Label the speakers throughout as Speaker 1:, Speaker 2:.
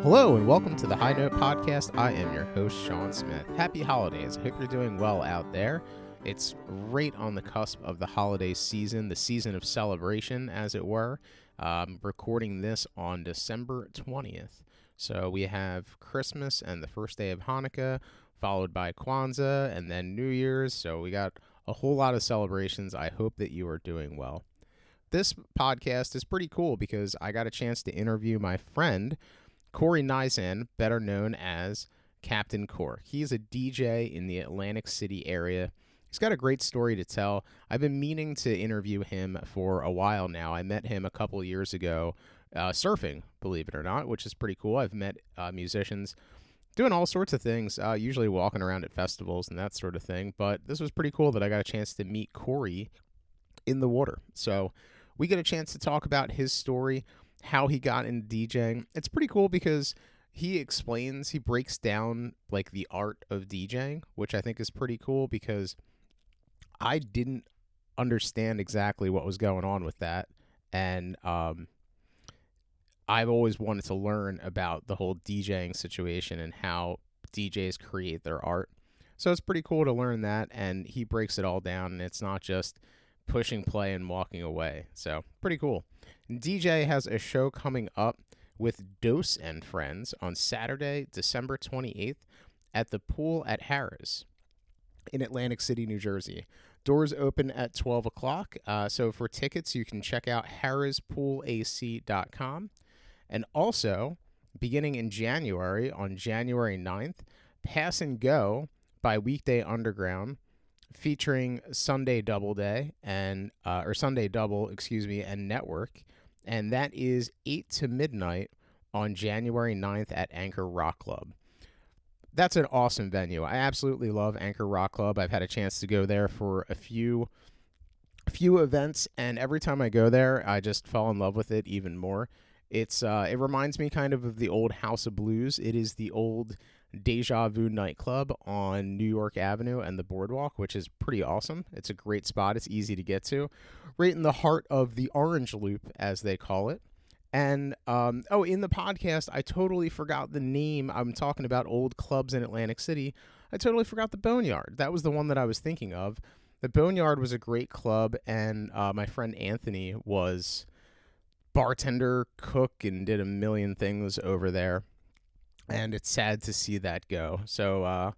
Speaker 1: Hello and welcome to the High Note Podcast. I am your host, Sean Smith. Happy holidays. I hope you're doing well out there. It's right on the cusp of the holiday season, the season of celebration, as it were. Recording this on December 20th. So we have Christmas and the first day of Hanukkah, followed by Kwanzaa and then New Year's. So we got a whole lot of celebrations. I hope that you are doing well. This podcast is pretty cool because I got a chance to interview my friend, Cory Kaisand, better known as Captain Cork. He's a DJ in the Atlantic City area. He's got a great story to tell. I've been meaning to interview him for a while now. I met him a couple of years ago surfing, believe it or not, which is pretty cool. I've met musicians doing all sorts of things, usually walking around at festivals and that sort of thing. But this was pretty cool that I got a chance to meet Cory in the water. So we get a chance to talk about his story, how he got into DJing. It's pretty cool because he breaks down like the art of DJing, which I think is pretty cool because I didn't understand exactly what was going on with that. And I've always wanted to learn about the whole DJing situation and how DJs create their art. So it's pretty cool to learn that, and he breaks it all down, and it's not just pushing play and walking away. So pretty cool. DJ has a show coming up with Dose and Friends on Saturday, December 28th at the Pool at Harrah's in Atlantic City, New Jersey. Doors open at 12 o'clock. So for tickets, you can check out harrahspoolac.com. And also, beginning in January, on January 9th, Pass and Go by Weekday Underground, featuring Sunday Double, and Network. And that is 8 to midnight on January 9th at Anchor Rock Club. That's an awesome venue. I absolutely love Anchor Rock Club. I've had a chance to go there for a few events, and every time I go there, I just fall in love with it even more. It reminds me kind of the old House of Blues. It is the old Deja Vu nightclub on New York Avenue and the Boardwalk, which is pretty awesome. It's a great spot. It's easy to get to. Right in the heart of the Orange Loop, as they call it. And, in the podcast, I totally forgot the name. I'm talking about old clubs in Atlantic City. I totally forgot the Boneyard. That was the one that I was thinking of. The Boneyard was a great club, and my friend Anthony was bartender, cook, and did a million things over there. And it's sad to see that go. So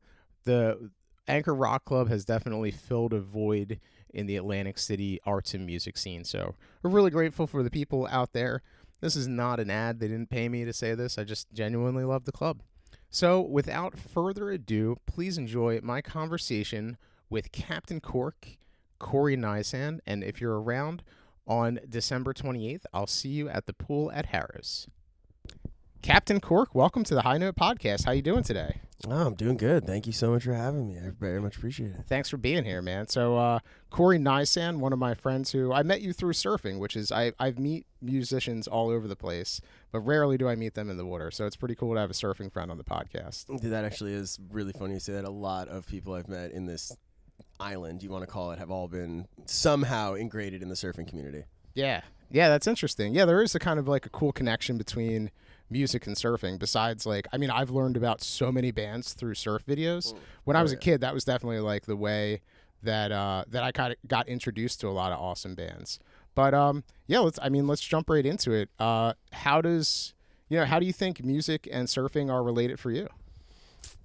Speaker 1: the Anchor Rock Club has definitely filled a void in the Atlantic City arts and music scene. So we're really grateful for the people out there. This is not an ad. They didn't pay me to say this. I just genuinely love the club. So without further ado, please enjoy my conversation with Captain Cork, Cory Kaisand. And if you're around on December 28th, I'll see you at the Pool at Harrah's. Captain Cork, welcome to the High Note Podcast. How you doing today?
Speaker 2: Oh, I'm doing good. Thank you so much for having me. I very much appreciate it.
Speaker 1: Thanks for being here, man. So Cory Kaisand, one of my friends who I met you through surfing, which is I've meet musicians all over the place, but rarely do I meet them in the water. So it's pretty cool to have a surfing friend on the podcast.
Speaker 2: Dude, that actually is really funny you say that. A lot of people I've met in this island, you want to call it, have all been somehow ingrained in the surfing community.
Speaker 1: Yeah, that's interesting. Yeah, there is a kind of like a cool connection between music and surfing. Besides, I've learned about so many bands through surf videos. When I was a kid, that was definitely like the way that I kind of got introduced to a lot of awesome bands. But let's jump right into it. How do you think music and surfing are related for you?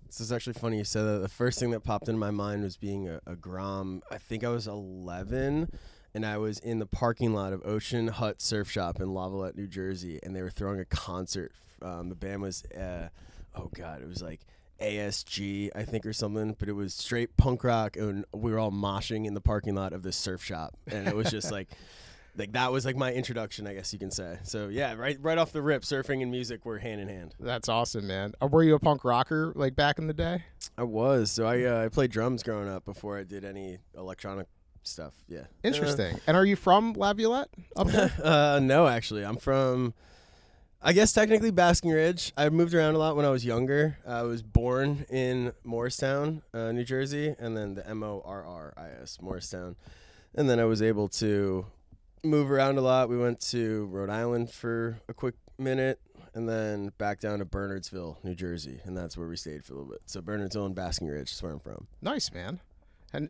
Speaker 2: This is actually funny you said that. The first thing that popped into my mind was being a Grom. I think I was 11. And I was in the parking lot of Ocean Hut Surf Shop in Lavallette, New Jersey, and they were throwing a concert. The band was, it was like ASG, I think, or something, but it was straight punk rock, and we were all moshing in the parking lot of this surf shop, and it was just like that was like my introduction, I guess you can say. So yeah, right off the rip, surfing and music were hand in hand.
Speaker 1: That's awesome, man. Were you a punk rocker like back in the day?
Speaker 2: I was. So I played drums growing up before I did any electronic stuff. Yeah.
Speaker 1: Interesting. And are you from Lavallette up there?
Speaker 2: No, actually. I'm from, I guess, technically Basking Ridge. I moved around a lot when I was younger. I was born in Morristown, New Jersey, and then the Morris, Morristown. And then I was able to move around a lot. We went to Rhode Island for a quick minute, and then back down to Bernardsville, New Jersey, and that's where we stayed for a little bit. So Bernardsville and Basking Ridge is where I'm from.
Speaker 1: Nice, man.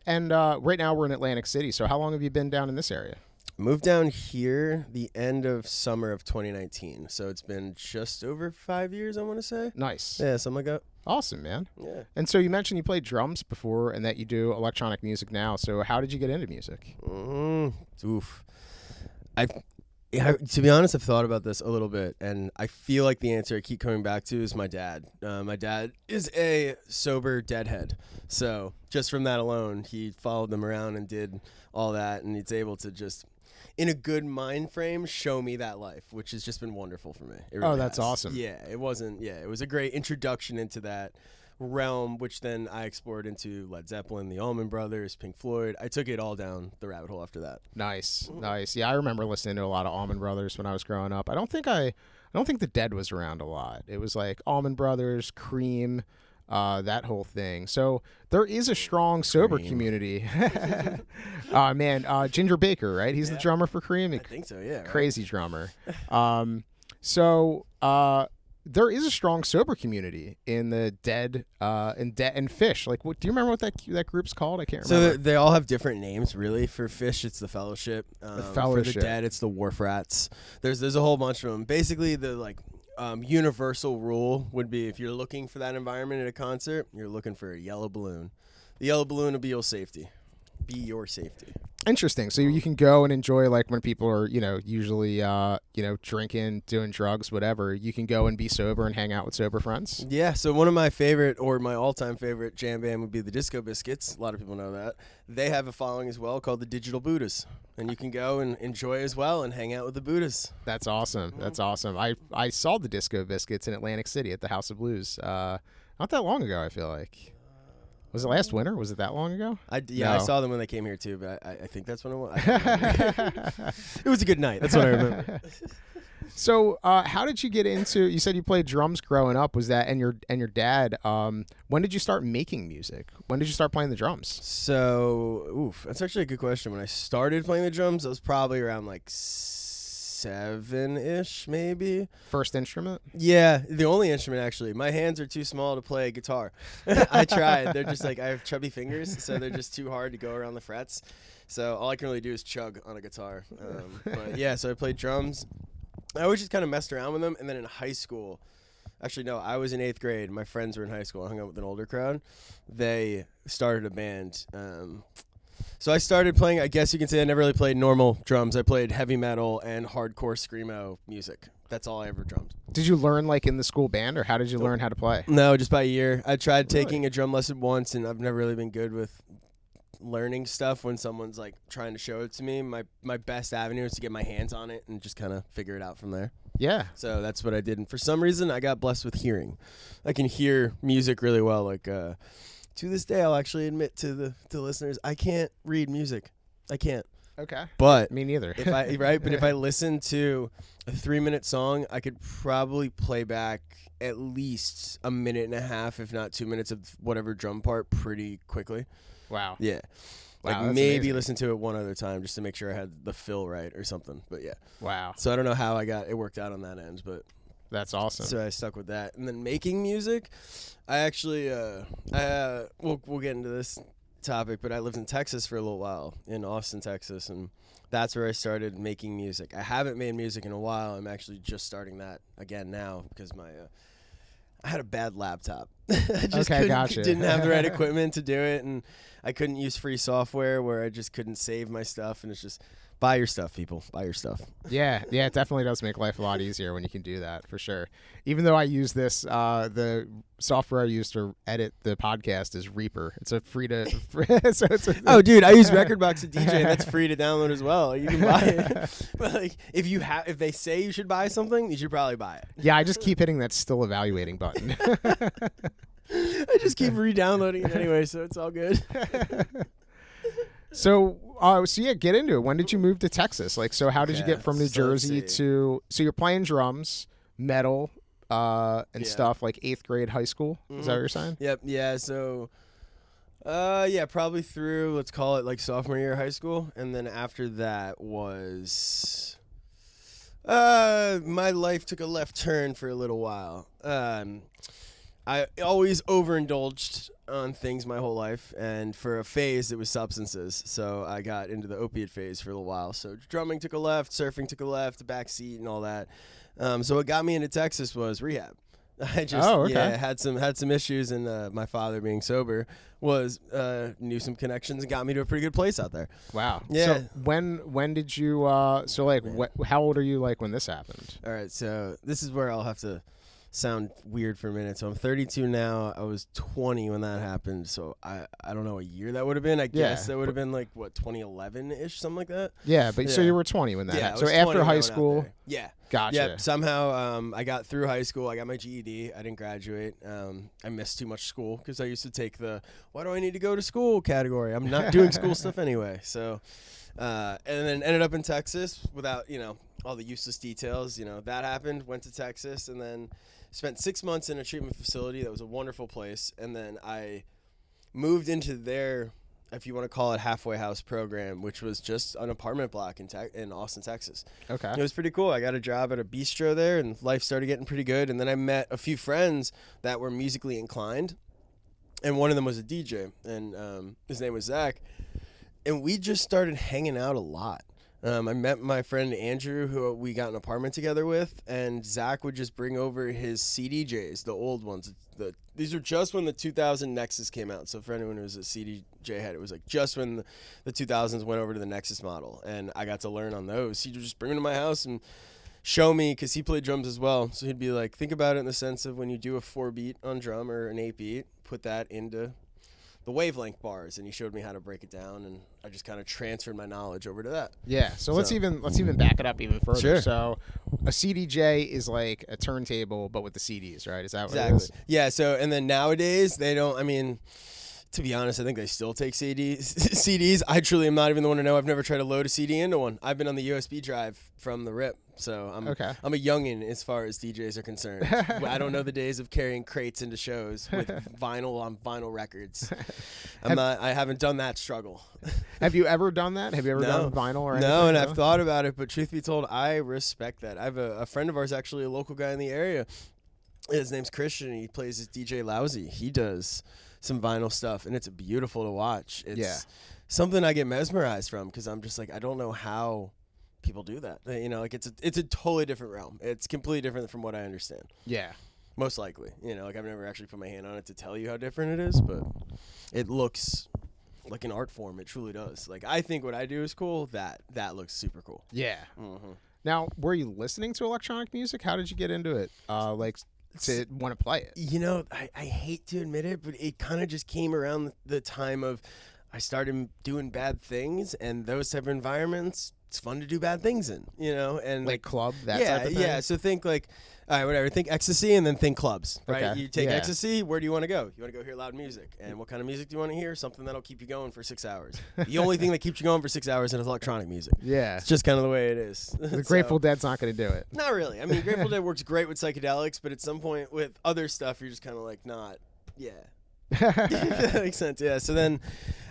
Speaker 1: And right now we're in Atlantic City. So how long have you been down in this area?
Speaker 2: Moved down here the end of summer of 2019. So it's been just over 5 years, I want to say.
Speaker 1: Nice.
Speaker 2: Yeah, something like that.
Speaker 1: Awesome, man.
Speaker 2: Yeah.
Speaker 1: And so you mentioned you played drums before and that you do electronic music now. So how did you get into music?
Speaker 2: Oof. To be honest, I've thought about this a little bit, and I feel like the answer I keep coming back to is my dad. My dad is a sober deadhead. So just from that alone, he followed them around and did all that, and he's able to just, in a good mind frame, show me that life, which has just been wonderful for me. It really
Speaker 1: that's
Speaker 2: has.
Speaker 1: awesome.
Speaker 2: It was a great introduction into that realm, which then I explored into Led Zeppelin, the Allman Brothers, Pink Floyd. I took it all down the rabbit hole after that.
Speaker 1: Nice. Yeah, I remember listening to a lot of Allman Brothers when I was growing up. I don't think the Dead was around a lot. It was like Allman Brothers, Cream, that whole thing. So there is a strong sober community. Ginger Baker, right? He's the drummer for Cream.
Speaker 2: I think so, yeah.
Speaker 1: Crazy drummer. There is a strong sober community in the Dead and Fish. Like, do you remember what that group's called? I can't remember.
Speaker 2: So they all have different names, really. For Fish, it's the Fellowship. For the Dead, it's the Wharf Rats. There's a whole bunch of them. Basically, the universal rule would be if you're looking for that environment at a concert, you're looking for a yellow balloon. The yellow balloon will be your safety.
Speaker 1: Interesting. So you can go and enjoy, like, when people are, usually, drinking, doing drugs, whatever. You can go and be sober and hang out with sober friends.
Speaker 2: Yeah. So one of my favorite, or my all-time favorite jam band would be the Disco Biscuits. A lot of people know that. They have a following as well called the Digital Buddhas, and you can go and enjoy as well and hang out with the Buddhas.
Speaker 1: That's awesome. That's awesome. I saw the Disco Biscuits in Atlantic City at the House of Blues. Not that long ago, I feel like. Was it last winter? Was it that long ago?
Speaker 2: I saw them when they came here too, but I think that's when it was. It was a good night. That's what I remember.
Speaker 1: So, how did you get into? You said you played drums growing up. Was that and your dad? When did you start making music? When did you start playing the drums?
Speaker 2: So, that's actually a good question. When I started playing the drums, I was probably around like 7-ish, maybe.
Speaker 1: First instrument?
Speaker 2: Yeah, the only instrument, actually. My hands are too small to play guitar. I tried. They're just like, I have chubby fingers, so they're just too hard to go around the frets. So all I can really do is chug on a guitar. But yeah, so I played drums. I always just kind of messed around with them. And then in high school, actually, no, I was in 8th grade. My friends were in high school. I hung out with an older crowd. They started a band. So I started playing, I guess you can say I never really played normal drums. I played heavy metal and hardcore screamo music. That's all I ever drummed.
Speaker 1: Did you learn, like, in the school band, or how did you learn how to play?
Speaker 2: No, just by ear. I tried taking a drum lesson once, and I've never really been good with learning stuff when someone's, like, trying to show it to me. My best avenue is to get my hands on it and just kind of figure it out from there.
Speaker 1: Yeah.
Speaker 2: So that's what I did. And for some reason, I got blessed with hearing. I can hear music really well, like... to this day, I'll actually admit to the listeners, I can't read music. I can't.
Speaker 1: Okay.
Speaker 2: But
Speaker 1: me neither.
Speaker 2: But if I listen to a 3-minute song, I could probably play back at least a minute and a half, if not 2 minutes of whatever drum part pretty quickly.
Speaker 1: Wow.
Speaker 2: Yeah.
Speaker 1: Wow,
Speaker 2: like maybe
Speaker 1: amazing.
Speaker 2: Listen to it one other time just to make sure I had the fill right or something. But yeah.
Speaker 1: Wow.
Speaker 2: So I don't know how I got it worked out on that end, but
Speaker 1: that's awesome.
Speaker 2: So I stuck with that. And then making music, I actually we'll get into this topic, but I lived in Texas for a little while, in Austin, Texas, and that's where I started making music. I haven't made music in a while. I'm actually just starting that again now because I had a bad laptop. I just didn't have the right equipment to do it, and I couldn't use free software where I just couldn't save my stuff, and it's just buy your stuff, people. Buy your stuff.
Speaker 1: Yeah, it definitely does make life a lot easier when you can do that, for sure. Even though I use this, the software I use to edit the podcast is Reaper. It's a free to...
Speaker 2: Oh, dude, I use Rekordbox to DJ, and that's free to download as well. You can buy it. But like, if they say you should buy something, you should probably buy it.
Speaker 1: Yeah, I just keep hitting that still evaluating button.
Speaker 2: I just keep re-downloading it anyway, so it's all good.
Speaker 1: So get into it. When did you move to Texas? Like, so how did you get from New Jersey to? So you're playing drums, metal, and stuff like 8th grade, high school. Is that what you're saying?
Speaker 2: Yep. Yeah. So, probably through, let's call it like sophomore year of high school, and then after that was, My life took a left turn for a little while. I always overindulged on things my whole life, and for a phase, it was substances. So I got into the opiate phase for a little while. So drumming took a left, surfing took a left, the back seat, and all that. So what got me into Texas was rehab. I just had some issues, and my father being sober knew some connections and got me to a pretty good place out there.
Speaker 1: Wow.
Speaker 2: Yeah.
Speaker 1: So when did you how old are you like when this happened?
Speaker 2: All right, so this is where I'll have to sound weird for a minute. So I'm 32 now. I was 20 when that happened. So I don't know a year that would have been. I guess that would have been like what 2011-ish, something like that.
Speaker 1: Yeah, but so you were 20 when that happened. So
Speaker 2: 20
Speaker 1: after high school.
Speaker 2: Yeah.
Speaker 1: Gotcha.
Speaker 2: Yeah. Somehow I got through high school. I got my GED. I didn't graduate. I missed too much school because I used to take the "why do I need to go to school" category. I'm not doing school stuff anyway. So and then ended up in Texas without all the useless details. That happened. Went to Texas and then spent 6 months in a treatment facility. That was a wonderful place. And then I moved into their, if you want to call it, halfway house program, which was just an apartment block in Austin, Texas.
Speaker 1: Okay.
Speaker 2: It was pretty cool. I got a job at a bistro there, and life started getting pretty good. And then I met a few friends that were musically inclined, and one of them was a DJ, and his name was Zach. And we just started hanging out a lot. I met my friend Andrew, who we got an apartment together with, and Zach would just bring over his CDJs, the old ones. These are just when the 2000 Nexus came out. So for anyone who's a CDJ head, it was like just when the 2000s went over to the Nexus model, and I got to learn on those. He'd just bring them to my house and show me, because he played drums as well. So he'd be like, think about it in the sense of when you do a 4-beat on drum or an 8-beat, put that into the wavelength bars, and he showed me how to break it down, and I just kind of transferred my knowledge over to that.
Speaker 1: Yeah, so let's even back it up even further.
Speaker 2: Sure.
Speaker 1: So a CDJ is like a turntable but with the CDs, right? Is that what
Speaker 2: Exactly.
Speaker 1: it is?
Speaker 2: Yeah, so and then nowadays they don't, I mean, to be honest, I think they still take CDs. I truly am not even the one to know. I've never tried to load a CD into one. I've been on the USB drive from the rip. So I'm a youngin' as far as DJs are concerned. I don't know the days of carrying crates into shows with vinyl on vinyl records. I haven't done that struggle.
Speaker 1: Have you ever done that? Have you ever done vinyl or anything?
Speaker 2: No, and I've thought about it, but truth be told, I respect that. I have a friend of ours, actually a local guy in the area. His name's Christian, and he plays as DJ Lousy. He does some vinyl stuff, and it's beautiful to watch. It's something I get mesmerized from, because I'm just like, I don't know how people do that. Like it's a totally different realm. It's completely different from what I understand.
Speaker 1: Yeah.
Speaker 2: Most likely. Like I've never actually put my hand on it to tell you how different it is, but it looks like an art form. It truly does. Like I think what I do is cool. That looks super cool.
Speaker 1: Yeah.
Speaker 2: Mm-hmm.
Speaker 1: Now, were you listening to electronic music? How did you get into it? To want to play it?
Speaker 2: I hate to admit it, but it kind of just came around the time of I started doing bad things, and those type of environments, it's fun to do bad things in, and
Speaker 1: like club, that type of thing?
Speaker 2: Yeah, so think like, all right, whatever, think ecstasy and then think clubs, right?
Speaker 1: Okay.
Speaker 2: You take ecstasy, where do you want to go? You want to go hear loud music. And what kind of music do you want to hear? Something that'll keep you going for 6 hours. The only thing that keeps you going for 6 hours is electronic music.
Speaker 1: Yeah.
Speaker 2: It's just kind of the way it is.
Speaker 1: The Grateful Dead's not going to do it.
Speaker 2: Not really. I mean, Grateful Dead works great with psychedelics, but at some point with other stuff, you're just kind of like, not, yeah. That makes sense, yeah. So then,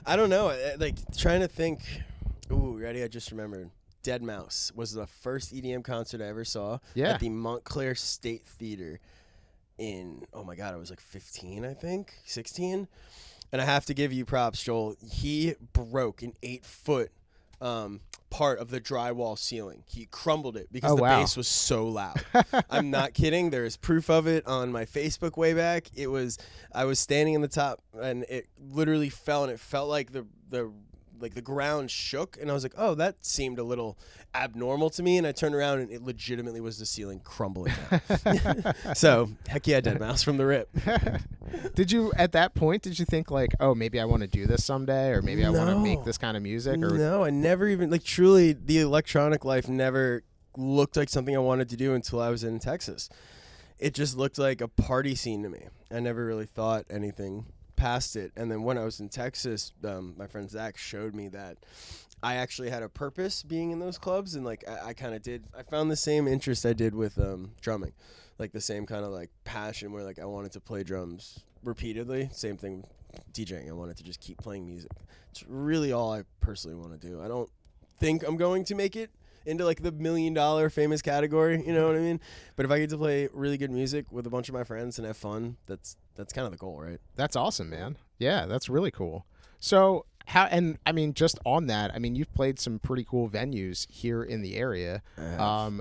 Speaker 2: I don't know, like trying to think, ooh, ready? I just remembered. Dead Mouse was the first EDM concert I ever saw at the Montclair State Theater in, oh my God, I was like 15, I think, 16. And I have to give you props, Joel. He broke an 8-foot part of the drywall ceiling. He crumbled it because the bass was so loud. I'm not kidding. There is proof of it on my Facebook way back. I was standing in the top, and it literally fell, and it felt like the ground shook, and I was like, oh, that seemed a little abnormal to me, and I turned around, and it legitimately was the ceiling crumbling down. So, heck yeah, Dead Mouse from the rip.
Speaker 1: At that point, did you think like, oh, maybe I want to do this someday, or maybe I want to make this kind of music? Or
Speaker 2: No, I never even, like, truly, the electronic life never looked like something I wanted to do until I was in Texas. It just looked like a party scene to me. I never really thought anything past it. And then when I was in Texas, my friend Zach showed me that I actually had a purpose being in those clubs, and like I kind of did. I found the same interest I did with drumming, like the same kind of like passion where like I wanted to play drums repeatedly. Same thing with DJing. I wanted to just keep playing music. It's really all I personally want to do. I don't think I'm going to make it into like the $1 million famous category. You know what I mean? But if I get to play really good music with a bunch of my friends and have fun, that's kind of the goal, right?
Speaker 1: That's awesome, man. Yeah, that's really cool. So how, and I mean, just on that, I mean, you've played some pretty cool venues here in the area.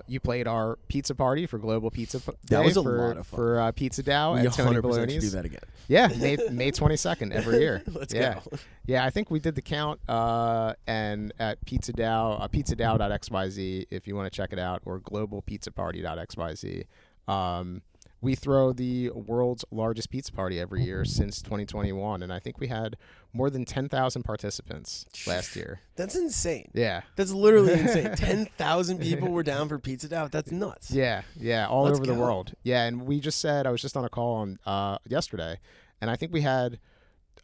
Speaker 1: You played our pizza party for Global Pizza Day.
Speaker 2: That was a
Speaker 1: for,
Speaker 2: lot of fun.
Speaker 1: For Pizza Dow
Speaker 2: We
Speaker 1: at Tony
Speaker 2: 100%
Speaker 1: Baloney's.
Speaker 2: should do that again.
Speaker 1: Yeah, May 22nd every year.
Speaker 2: Let's
Speaker 1: yeah.
Speaker 2: go.
Speaker 1: Yeah, I think we did the count and at Pizza Dow, pizzadow.xyz if you want to check it out, or globalpizzaparty.xyz. We throw the world's largest pizza party every year since 2021, and I think we had more than 10,000 participants last year.
Speaker 2: That's insane.
Speaker 1: Yeah.
Speaker 2: That's literally insane. 10,000 people were down for Pizza Dow. That's nuts.
Speaker 1: Yeah, all
Speaker 2: Let's
Speaker 1: over the
Speaker 2: go.
Speaker 1: world. Yeah, and we just said, I was just on a call on yesterday, and I think we had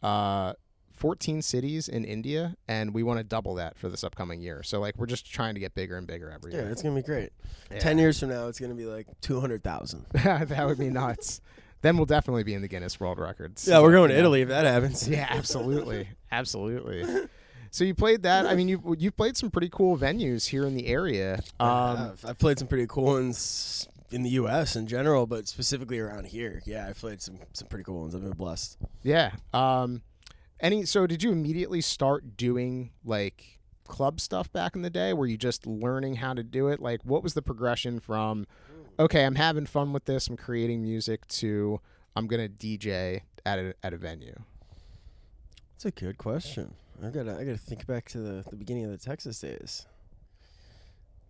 Speaker 1: 14 cities in India, and we want to double that for this upcoming year. So, like, we're just trying to get bigger and bigger every
Speaker 2: Yeah,
Speaker 1: year.
Speaker 2: it's going to be great.
Speaker 1: Yeah.
Speaker 2: 10 years from now, it's going to be like 200,000.
Speaker 1: That would be nuts. Then we'll definitely be in the Guinness World Records.
Speaker 2: Yeah, we're going to
Speaker 1: You know?
Speaker 2: Italy if that happens.
Speaker 1: Yeah, absolutely. So you played that. I mean, you've played some pretty cool venues here in the area.
Speaker 2: I've played some pretty cool ones in the U.S. in general, but specifically around here. Yeah, I've played some pretty cool ones. I've been blessed.
Speaker 1: Yeah. So did you immediately start doing like club stuff back in the day? Were you just learning how to do it? Like, what was the progression from, okay, I'm having fun with this, I'm creating music, to I'm gonna DJ at a venue?
Speaker 2: That's a good question. I gotta think back to the beginning of the Texas days.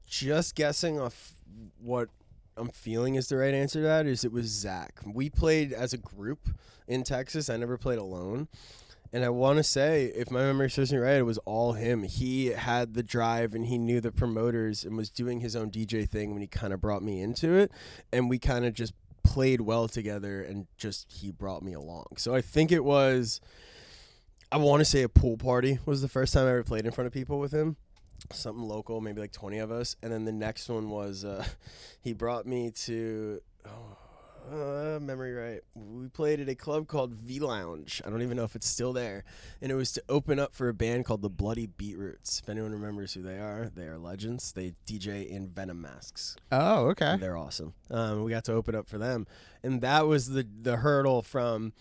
Speaker 2: Just guessing off what I'm feeling is the right answer to that is it was Zach. We played as a group in Texas. I never played alone. And I want to say, if my memory serves me right, it was all him. He had the drive and he knew the promoters and was doing his own DJ thing when he kind of brought me into it. And we kind of just played well together and just he brought me along. So I think it was, I want to say a pool party was the first time I ever played in front of people with him. Something local, maybe like 20 of us. And then the next one was he brought me to... memory right. We played at a club called V Lounge. I don't even know if it's still there. And it was to open up for a band called the Bloody Beetroots. If anyone remembers who they are legends. They DJ in Venom masks.
Speaker 1: Oh, okay.
Speaker 2: They're awesome. We got to open up for them. And that was the hurdle from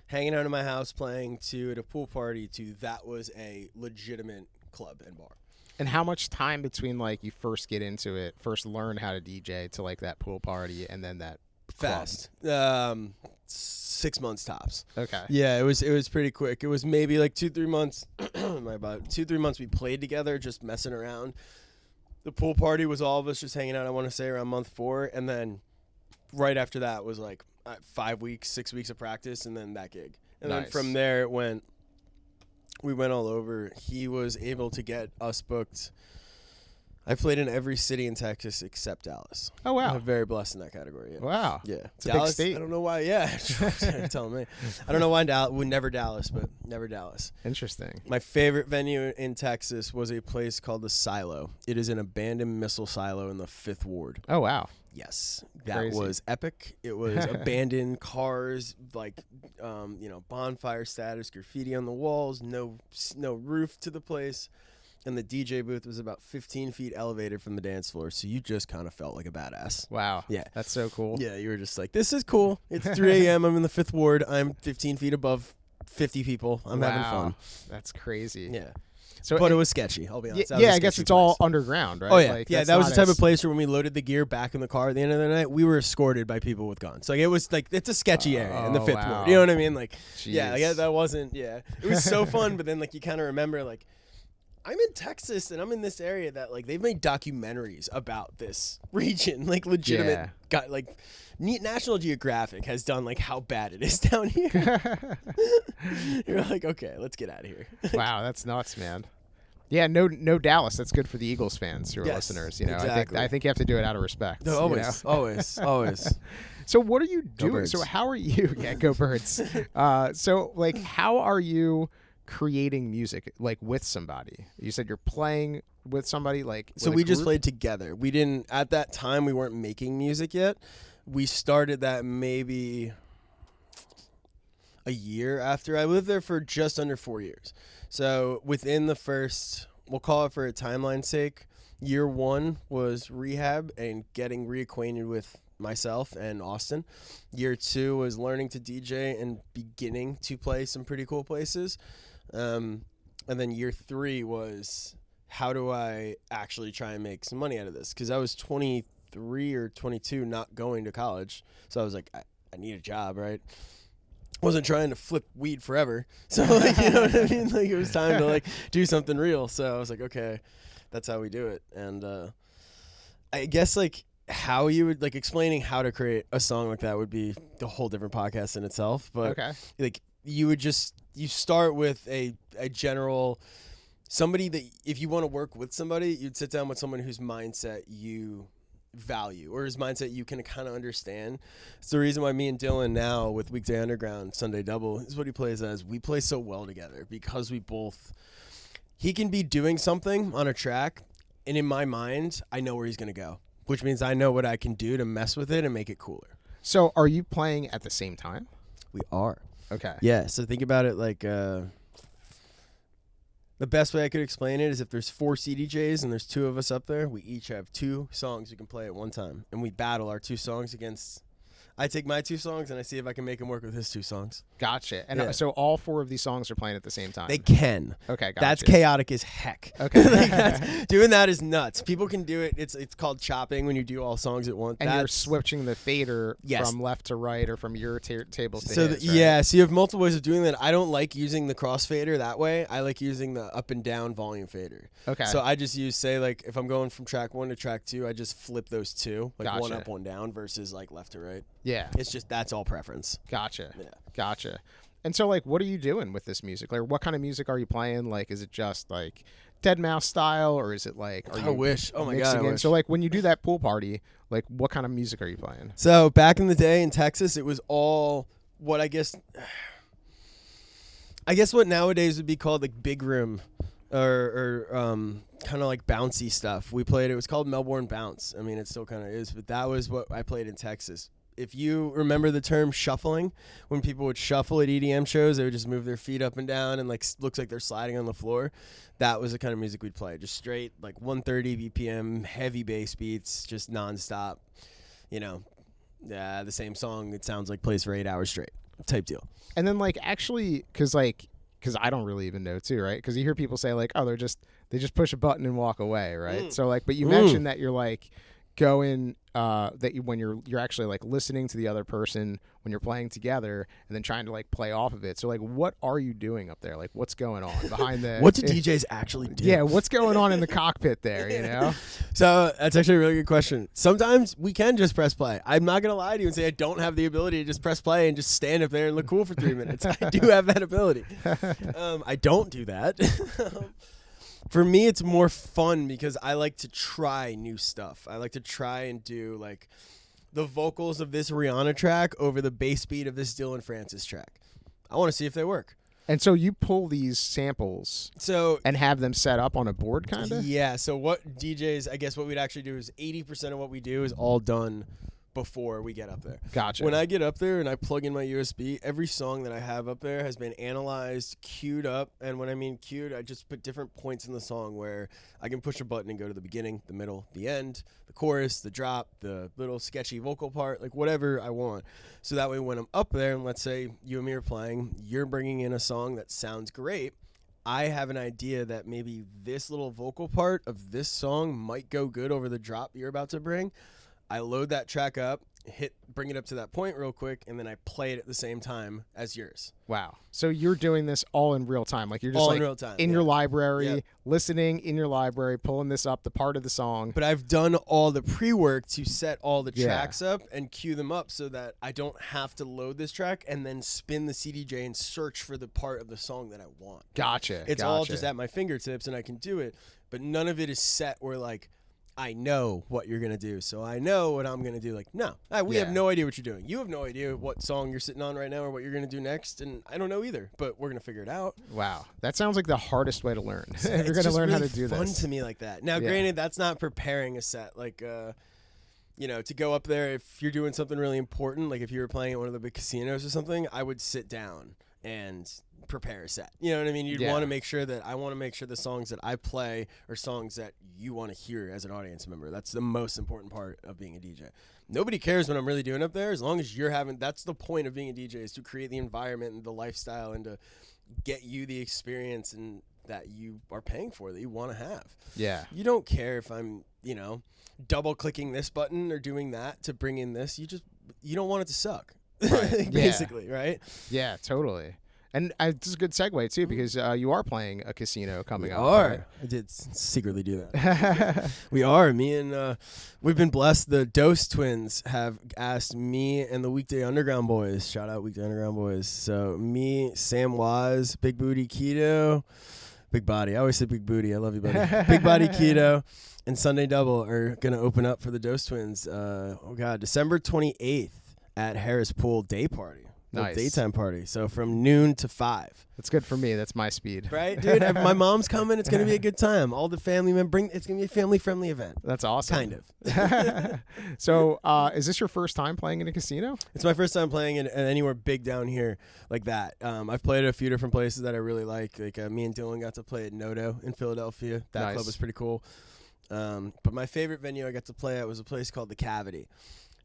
Speaker 2: hanging out in my house playing to at a pool party to that was a legitimate club and bar.
Speaker 1: And how much time between like you first get into it, first learn how to DJ, to like that pool party and then that
Speaker 2: Fast. 6 months tops.
Speaker 1: Okay.
Speaker 2: Yeah, it was pretty quick. It was maybe like 2-3 months. My bad. 2-3 months we played together, just messing around. The pool party was all of us just hanging out. I want to say around month 4, and then right after that was like 5 weeks, 6 weeks of practice, and then that gig. And then from there it went. We went all over. He was able to get us booked. I played in every city in Texas except Dallas.
Speaker 1: Oh, wow.
Speaker 2: I'm very blessed in that category. Yeah.
Speaker 1: Wow.
Speaker 2: Yeah.
Speaker 1: It's a
Speaker 2: Dallas,
Speaker 1: big state.
Speaker 2: I don't know why. Yeah. You're telling me. I don't know why never Dallas, but never Dallas.
Speaker 1: Interesting.
Speaker 2: My favorite venue in Texas was a place called the Silo. It is an abandoned missile silo in the 5th Ward.
Speaker 1: Oh, wow.
Speaker 2: Yes. That
Speaker 1: Crazy.
Speaker 2: was epic. It was abandoned cars, like, bonfire status, graffiti on the walls, no roof to the place. And the DJ booth was about 15 feet elevated from the dance floor, so you just kind of felt like a badass.
Speaker 1: Wow.
Speaker 2: Yeah.
Speaker 1: That's so cool.
Speaker 2: Yeah, you were just like, this is cool. It's 3 a.m. I'm in the 5th Ward. I'm 15 feet above 50 people. I'm having fun.
Speaker 1: That's crazy.
Speaker 2: Yeah.
Speaker 1: So
Speaker 2: But it was sketchy, I'll be honest.
Speaker 1: Yeah, I guess it's all underground, right?
Speaker 2: Oh, yeah.
Speaker 1: Like,
Speaker 2: Yeah,
Speaker 1: that's
Speaker 2: that was
Speaker 1: not
Speaker 2: the type
Speaker 1: as-
Speaker 2: of place where when we loaded the gear back in the car at the end of the night, we were escorted by people with guns. Like, it was like, it's a sketchy area in the 5th
Speaker 1: wow.
Speaker 2: Ward. You know what I mean? Like, yeah,
Speaker 1: Jeez.
Speaker 2: that wasn't, yeah. It was so fun, but then, like, you kind of remember, like, I'm in Texas and I'm in this area that like they've made documentaries about this region, like legitimate, like National Geographic has done like how bad it is down here. You're like, okay, let's get out of here.
Speaker 1: Wow, that's nuts, man. Yeah, no Dallas. That's good for the Eagles fans who are
Speaker 2: Yes,
Speaker 1: listeners. You know,
Speaker 2: exactly.
Speaker 1: I think you have to do it out of respect.
Speaker 2: No,
Speaker 1: you
Speaker 2: always,
Speaker 1: know?
Speaker 2: always.
Speaker 1: So what are you doing?
Speaker 2: Birds.
Speaker 1: So how are you? Yeah, go Birds. So like, how are you creating music like with somebody? You said you're playing with somebody, like
Speaker 2: So
Speaker 1: with a
Speaker 2: we just
Speaker 1: group?
Speaker 2: played together. We didn't at that time. We weren't making music yet. We started that maybe a year after. I lived there for just under 4 years. So within the first, we'll call it for a timeline's sake, Year 1 was rehab and getting reacquainted with myself and Austin. Year 2 was learning to DJ and beginning to play some pretty cool places. And then year 3 was, how do I actually try and make some money out of this? Because I was 23 or 22 not going to college. So I was like, I need a job, right? Wasn't trying to flip weed forever. So, like, you know what I mean? Like, it was time to, like, do something real. So I was like, okay, that's how we do it. And I guess, like, how you would, like, explaining how to create a song like that would be the whole different podcast in itself. But, like, you start with a general, somebody that, if you want to work with somebody, you'd sit down with someone whose mindset you value, or his mindset you can kind of understand. It's the reason why me and Dylan now with Weekday Underground, Sunday Double, is what he plays as. We play so well together because he can be doing something on a track, and in my mind, I know where he's going to go, which means I know what I can do to mess with it and make it cooler.
Speaker 1: So are you playing at the same time?
Speaker 2: We are.
Speaker 1: Okay.
Speaker 2: Yeah, so think about it like the best way I could explain it is if there's 4 CDJs and there's 2 of us up there, we each have 2 songs we can play at one time. And we battle our 2 songs against... I take my 2 songs and I see if I can make him work with his 2 songs.
Speaker 1: Gotcha. And so all 4 of these songs are playing at the same time?
Speaker 2: They can.
Speaker 1: Okay, gotcha.
Speaker 2: That's chaotic as heck.
Speaker 1: Okay.
Speaker 2: Like doing that is nuts. People can do it. It's called chopping when you do all songs at once.
Speaker 1: And you're switching the fader from left to right or from your tables to his, right?
Speaker 2: Yeah, so you have multiple ways of doing that. I don't like using the crossfader that way. I like using the up and down volume fader.
Speaker 1: Okay.
Speaker 2: So I just use, say, like, if I'm going from track 1 to track 2, I just flip those 2, like
Speaker 1: Gotcha.
Speaker 2: one up, one down versus, like, left to right.
Speaker 1: Yeah.
Speaker 2: It's just, that's all preference.
Speaker 1: Gotcha.
Speaker 2: Yeah.
Speaker 1: Gotcha. And so, like, what are you doing with this music? Like, what kind of music are you playing? Like, is it just, like, Dead Mouse style, or is it, like...
Speaker 2: I wish. Oh, my God, I wish.
Speaker 1: So, like, when you do that pool party, like, what kind of music are you playing?
Speaker 2: So, back in the day in Texas, it was all what I guess what nowadays would be called, like, big room or kind of like bouncy stuff. We played, it was called Melbourne Bounce. I mean, it still kind of is, but that was what I played in Texas. If you remember the term shuffling, when people would shuffle at EDM shows, they would just move their feet up and down and, like, looks like they're sliding on the floor. That was the kind of music we'd play. Just straight, like, 130 BPM, heavy bass beats, just nonstop. You know, the same song, it sounds like plays for 8 hours straight type deal.
Speaker 1: And then, like, actually, because I don't really even know too, right? Because you hear people say, like, oh, they just push a button and walk away, right? So, like, but you mentioned that you're, like, going when you're actually, like, listening to the other person when you're playing together and then trying to, like, play off of it. So, like, what are you doing up there? Like, what's going on behind the...
Speaker 2: What do DJs actually do?
Speaker 1: Yeah, what's going on in the cockpit there, you know?
Speaker 2: So that's actually a really good question. Sometimes we can just press play. I'm not going to lie to you and say I don't have the ability to just press play and just stand up there and look cool for 3 minutes. I do have that ability. I don't do that. For me, it's more fun because I like to try new stuff. I like to try and do, like, the vocals of this Rihanna track over the bass beat of this Dylan Francis track. I want to see if they work.
Speaker 1: And so you pull these samples and have them set up on a board, kind of?
Speaker 2: Yeah. So what DJs, I guess what we'd actually do is 80% of what we do is all done before we get up there.
Speaker 1: Gotcha.
Speaker 2: When I get up there and I plug in my USB, every song that I have up there has been analyzed, queued up, and when I mean queued, I just put different points in the song where I can push a button and go to the beginning, the middle, the end, the chorus, the drop, the little sketchy vocal part, like whatever I want. So that way when I'm up there, and let's say you and me are playing, you're bringing in a song that sounds great, I have an idea that maybe this little vocal part of this song might go good over the drop you're about to bring. I load that track up, bring it up to that point real quick, and then I play it at the same time as yours.
Speaker 1: Wow. So you're doing this all in real time. Like, you're just
Speaker 2: all
Speaker 1: like
Speaker 2: in real time,
Speaker 1: in your library, listening in your library, pulling this up, the part of the song.
Speaker 2: But I've done all the pre-work to set all the tracks up and cue them up so that I don't have to load this track and then spin the CDJ and search for the part of the song that I want.
Speaker 1: Gotcha.
Speaker 2: It's all just at my fingertips and I can do it, but none of it is set where, like, I know what you're going to do, so I know what I'm going to do. Like, no, we have no idea what you're doing. You have no idea what song you're sitting on right now or what you're going to do next, and I don't know either, but we're going to figure it out.
Speaker 1: Wow. That sounds like the hardest way to learn. If you're going to learn
Speaker 2: really
Speaker 1: how to do
Speaker 2: fun
Speaker 1: this.
Speaker 2: to me like that. Now, granted, that's not preparing a set. Like, you know, to go up there, if you're doing something really important, like if you were playing at one of the big casinos or something, I would sit down and prepare a set. You know what I mean? You'd
Speaker 1: Yeah.
Speaker 2: want to make sure that I want to make sure the songs that I play are songs that you want to hear as an audience member. That's the most important part of being a DJ. Nobody cares what I'm really doing up there as long as you're having. That's the point of being a DJ, is to create the environment and the lifestyle and to get you the experience and that you are paying for, that you want to have.
Speaker 1: Yeah.
Speaker 2: You don't care if I'm, double clicking this button or doing that to bring in this. You don't want it to suck.
Speaker 1: Right.
Speaker 2: Basically, right?
Speaker 1: Yeah, totally. And this is a good segue too, because you are playing a casino coming up.
Speaker 2: I did secretly do that. We are. Me and we've been blessed. The Dose twins have asked me and the Weekday Underground boys. Shout out Weekday Underground boys. So me, Sam Waz, Big Booty Keto, Big Body. I always say Big Booty. I love you, buddy. Big Body Keto and Sunday Double are gonna open up for the Dose twins. December 28th at Harris Pool Day Party.
Speaker 1: Nice.
Speaker 2: Daytime party. So from noon to 5.
Speaker 1: That's good for me. That's my speed.
Speaker 2: Right, dude? My mom's coming. It's going to be a good time. All the family members. It's going to be a family-friendly event.
Speaker 1: That's awesome.
Speaker 2: Kind of.
Speaker 1: So is this your first time playing in a casino?
Speaker 2: It's my first time playing in anywhere big down here like that. I've played at a few different places that I really like. Like me and Dylan got to play at Noto in Philadelphia. That
Speaker 1: Nice.
Speaker 2: club was pretty cool. But my favorite venue I got to play at was a place called The Cavity.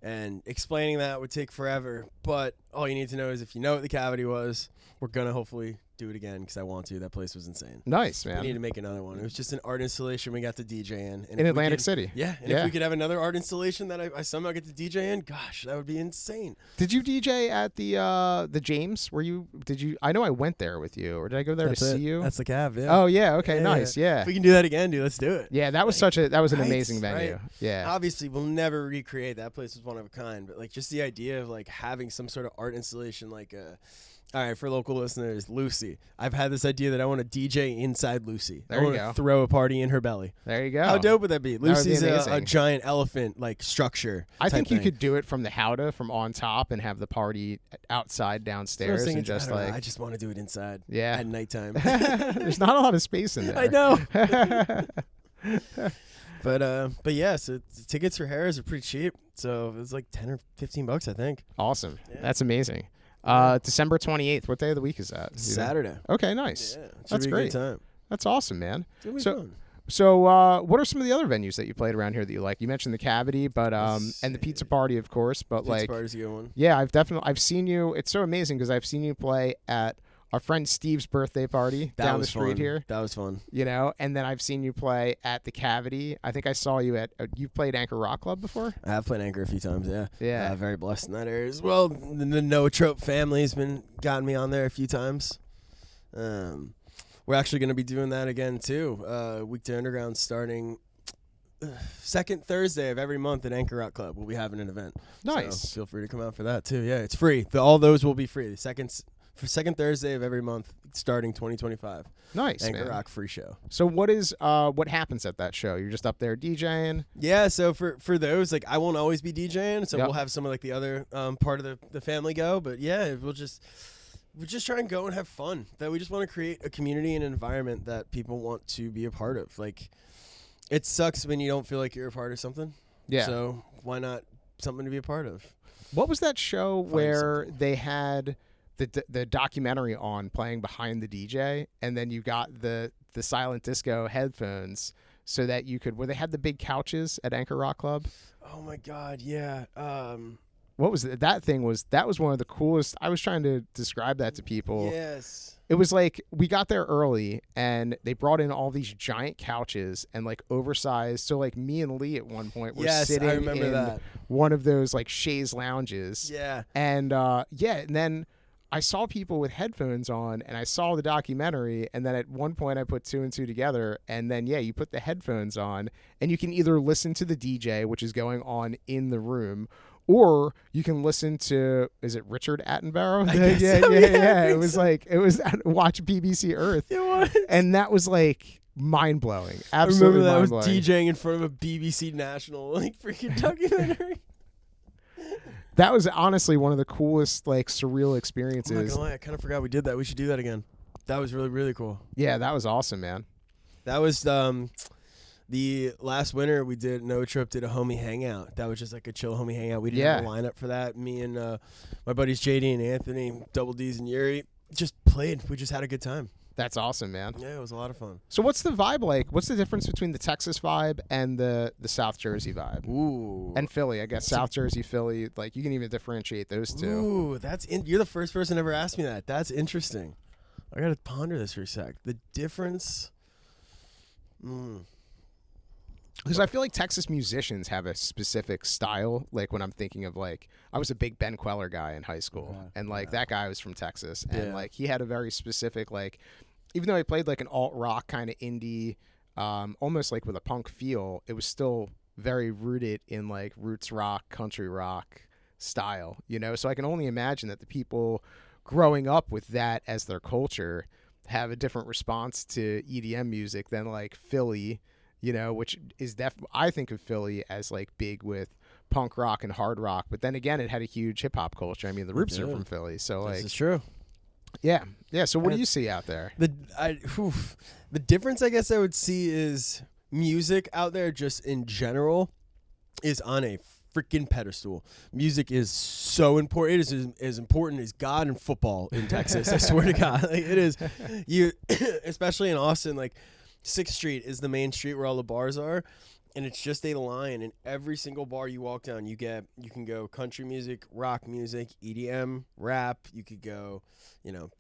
Speaker 2: And explaining that would take forever, but all you need to know is if you know what The Cavity was, we're going to hopefully do it again because I want to. That place was insane.
Speaker 1: Nice, man.
Speaker 2: We need to make another one. It was just an art installation we got to DJ in. And
Speaker 1: In
Speaker 2: if we
Speaker 1: Atlantic
Speaker 2: could-
Speaker 1: City.
Speaker 2: Yeah, and if we could have another art installation that I somehow get to DJ in, gosh, that would be insane.
Speaker 1: Did you DJ at the James? I know I went there with you, or did I go there to see you?
Speaker 2: That's The Cav, yeah.
Speaker 1: Oh yeah, okay,
Speaker 2: Yeah,
Speaker 1: nice, yeah.
Speaker 2: If we can do that again, dude, let's do it.
Speaker 1: Yeah, that was an
Speaker 2: Right,
Speaker 1: amazing venue.
Speaker 2: right.
Speaker 1: Yeah.
Speaker 2: Obviously, we'll never recreate that place. Was one of a kind, but like just the idea of like having some sort of art installation, like all right, for local listeners, Lucy. I've had this idea that I want to DJ inside Lucy.
Speaker 1: There
Speaker 2: I
Speaker 1: you
Speaker 2: want
Speaker 1: go.
Speaker 2: to throw a party in her belly.
Speaker 1: There you go.
Speaker 2: How dope would that be?
Speaker 1: That would be
Speaker 2: Lucy's a
Speaker 1: amazing.
Speaker 2: giant elephant like structure.
Speaker 1: I think you
Speaker 2: thing.
Speaker 1: could do it from the Howdah, from on top, and have the party outside downstairs,
Speaker 2: First thing
Speaker 1: and
Speaker 2: is, I
Speaker 1: just
Speaker 2: don't know,
Speaker 1: like
Speaker 2: I just want to do it inside.
Speaker 1: Yeah.
Speaker 2: At nighttime.
Speaker 1: there's not a lot of space in there.
Speaker 2: I know. But yeah, so the tickets for Harris are pretty cheap. So it was like $10 or $15, I think.
Speaker 1: Awesome.
Speaker 2: Yeah.
Speaker 1: That's amazing. December 28th. What day of the week is that? Do you know?
Speaker 2: Saturday.
Speaker 1: Okay, nice.
Speaker 2: Yeah, it should
Speaker 1: That's
Speaker 2: be
Speaker 1: great.
Speaker 2: a good time.
Speaker 1: That's awesome, man.
Speaker 2: It's gonna be
Speaker 1: So-
Speaker 2: fun.
Speaker 1: So, what are some of the other venues that you played around here that you like? You mentioned the Cavity, but and the Pizza Party, of course. But
Speaker 2: Pizza
Speaker 1: like,
Speaker 2: Party's a good one.
Speaker 1: yeah, I've seen you. It's so amazing because I've seen you play at our friend Steve's birthday party
Speaker 2: That
Speaker 1: down
Speaker 2: was
Speaker 1: the street
Speaker 2: fun.
Speaker 1: here.
Speaker 2: That was fun.
Speaker 1: You know, and then I've seen you play at the Cavity. I think I saw you at. You played Anchor Rock Club before.
Speaker 2: I have played Anchor a few times, yeah.
Speaker 1: Yeah.
Speaker 2: Very blessed in that area as well. The No Trope family's been gotten me on there a few times. We're actually going to be doing that again, too. Weekday Underground starting second Thursday of every month at Anchor Rock Club. We'll be having an event.
Speaker 1: Nice.
Speaker 2: So feel free to come out for that, too. Yeah, it's free. All those will be free. Second Thursday of every month starting 2025.
Speaker 1: Nice,
Speaker 2: Anchor
Speaker 1: man.
Speaker 2: Rock free show.
Speaker 1: So what happens at that show? You're just up there DJing.
Speaker 2: Yeah, so for those, like, I won't always be DJing, so
Speaker 1: Yep.
Speaker 2: we'll have some of like the other part of the family go. But yeah, we're just try and go and have fun. That we just want to create a community and an environment that people want to be a part of. Like, it sucks when you don't feel like you're a part of something.
Speaker 1: Yeah.
Speaker 2: So why not something to be a part of?
Speaker 1: What was that show where
Speaker 2: something.
Speaker 1: they had the documentary on playing behind the DJ, and then you got the silent disco headphones so that you could, where they had the big couches at Anchor Rock Club?
Speaker 2: Oh my God, yeah.
Speaker 1: What was it? That was one of the coolest. I was trying to describe that to people.
Speaker 2: Yes.
Speaker 1: It was like we got there early and they brought in all these giant couches and like oversized. So like me and Lee at one point were
Speaker 2: Yes,
Speaker 1: sitting
Speaker 2: I remember
Speaker 1: in
Speaker 2: that.
Speaker 1: one of those like chaise lounges.
Speaker 2: Yeah.
Speaker 1: And and then I saw people with headphones on and I saw the documentary, and then at one point I put two and two together, and then you put the headphones on and you can either listen to the DJ, which is going on in the room, or you can listen to, is it Richard Attenborough? Yeah. It was watch BBC Earth.
Speaker 2: It was.
Speaker 1: And that was like mind blowing.
Speaker 2: I
Speaker 1: Absolutely
Speaker 2: remember that I was
Speaker 1: mind-blowing.
Speaker 2: DJing in front of a BBC National like freaking documentary.
Speaker 1: That was honestly one of the coolest like surreal
Speaker 2: I'm not
Speaker 1: experiences.
Speaker 2: gonna lie, I kind of forgot we did that. We should do that again. That was really, really cool.
Speaker 1: Yeah, that was awesome, man.
Speaker 2: That was the last winter we did. No Trip did a homie hangout. That was just like a chill homie hangout. We didn't have a lineup for that. Me and my buddies JD and Anthony, Double D's and Yuri, just played. We just had a good time.
Speaker 1: That's awesome, man.
Speaker 2: Yeah, it was a lot of fun.
Speaker 1: So what's the vibe like? What's the difference between the Texas vibe and the South Jersey vibe?
Speaker 2: Ooh.
Speaker 1: And Philly, I guess. South Jersey, Philly, like you can even differentiate those two.
Speaker 2: Ooh, you're the first person ever asked me that. That's interesting. I got to ponder this for a sec. The difference.
Speaker 1: Because I feel like Texas musicians have a specific style. Like when I'm thinking of like, I was a big Ben Queller guy in high school, and like that guy was from Texas, and like he had a very specific like, even though he played like an alt rock kind of indie, almost like with a punk feel, it was still very rooted in like roots rock, country rock style, you know. So I can only imagine that the people growing up with that as their culture have a different response to EDM music than like Philly, you know, which is I think of Philly as like big with punk rock and hard rock, but then again, it had a huge hip hop culture. I mean, the Roots are from Philly, so like,
Speaker 2: this is true.
Speaker 1: Yeah. So what do you see out there?
Speaker 2: The difference, I guess, I would see is music out there, just in general, is on a freaking pedestal. Music is so important. It is as important as God and football in Texas. I swear to God, like, it is. You, especially in Austin, like 6th Street is the main street where all the bars are, and it's just a line. And every single bar you walk down, you can go country music, rock music, EDM, rap. You could go,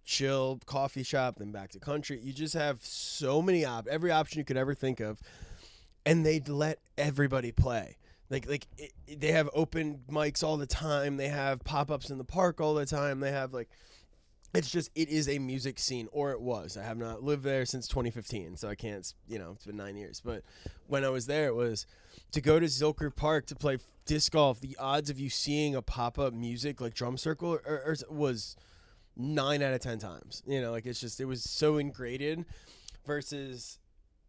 Speaker 2: chill, coffee shop, then back to country. You just have so many every option you could ever think of, and they let everybody play. They have open mics all the time. They have pop-ups in the park all the time. They have it is a music scene, or it was. I have not lived there since 2015, so I can't, it's been 9 years. But when I was there, it was to go to Zilker Park to play disc golf. The odds of you seeing a pop-up music like drum circle was 9 out of 10 times. It was so ingrained versus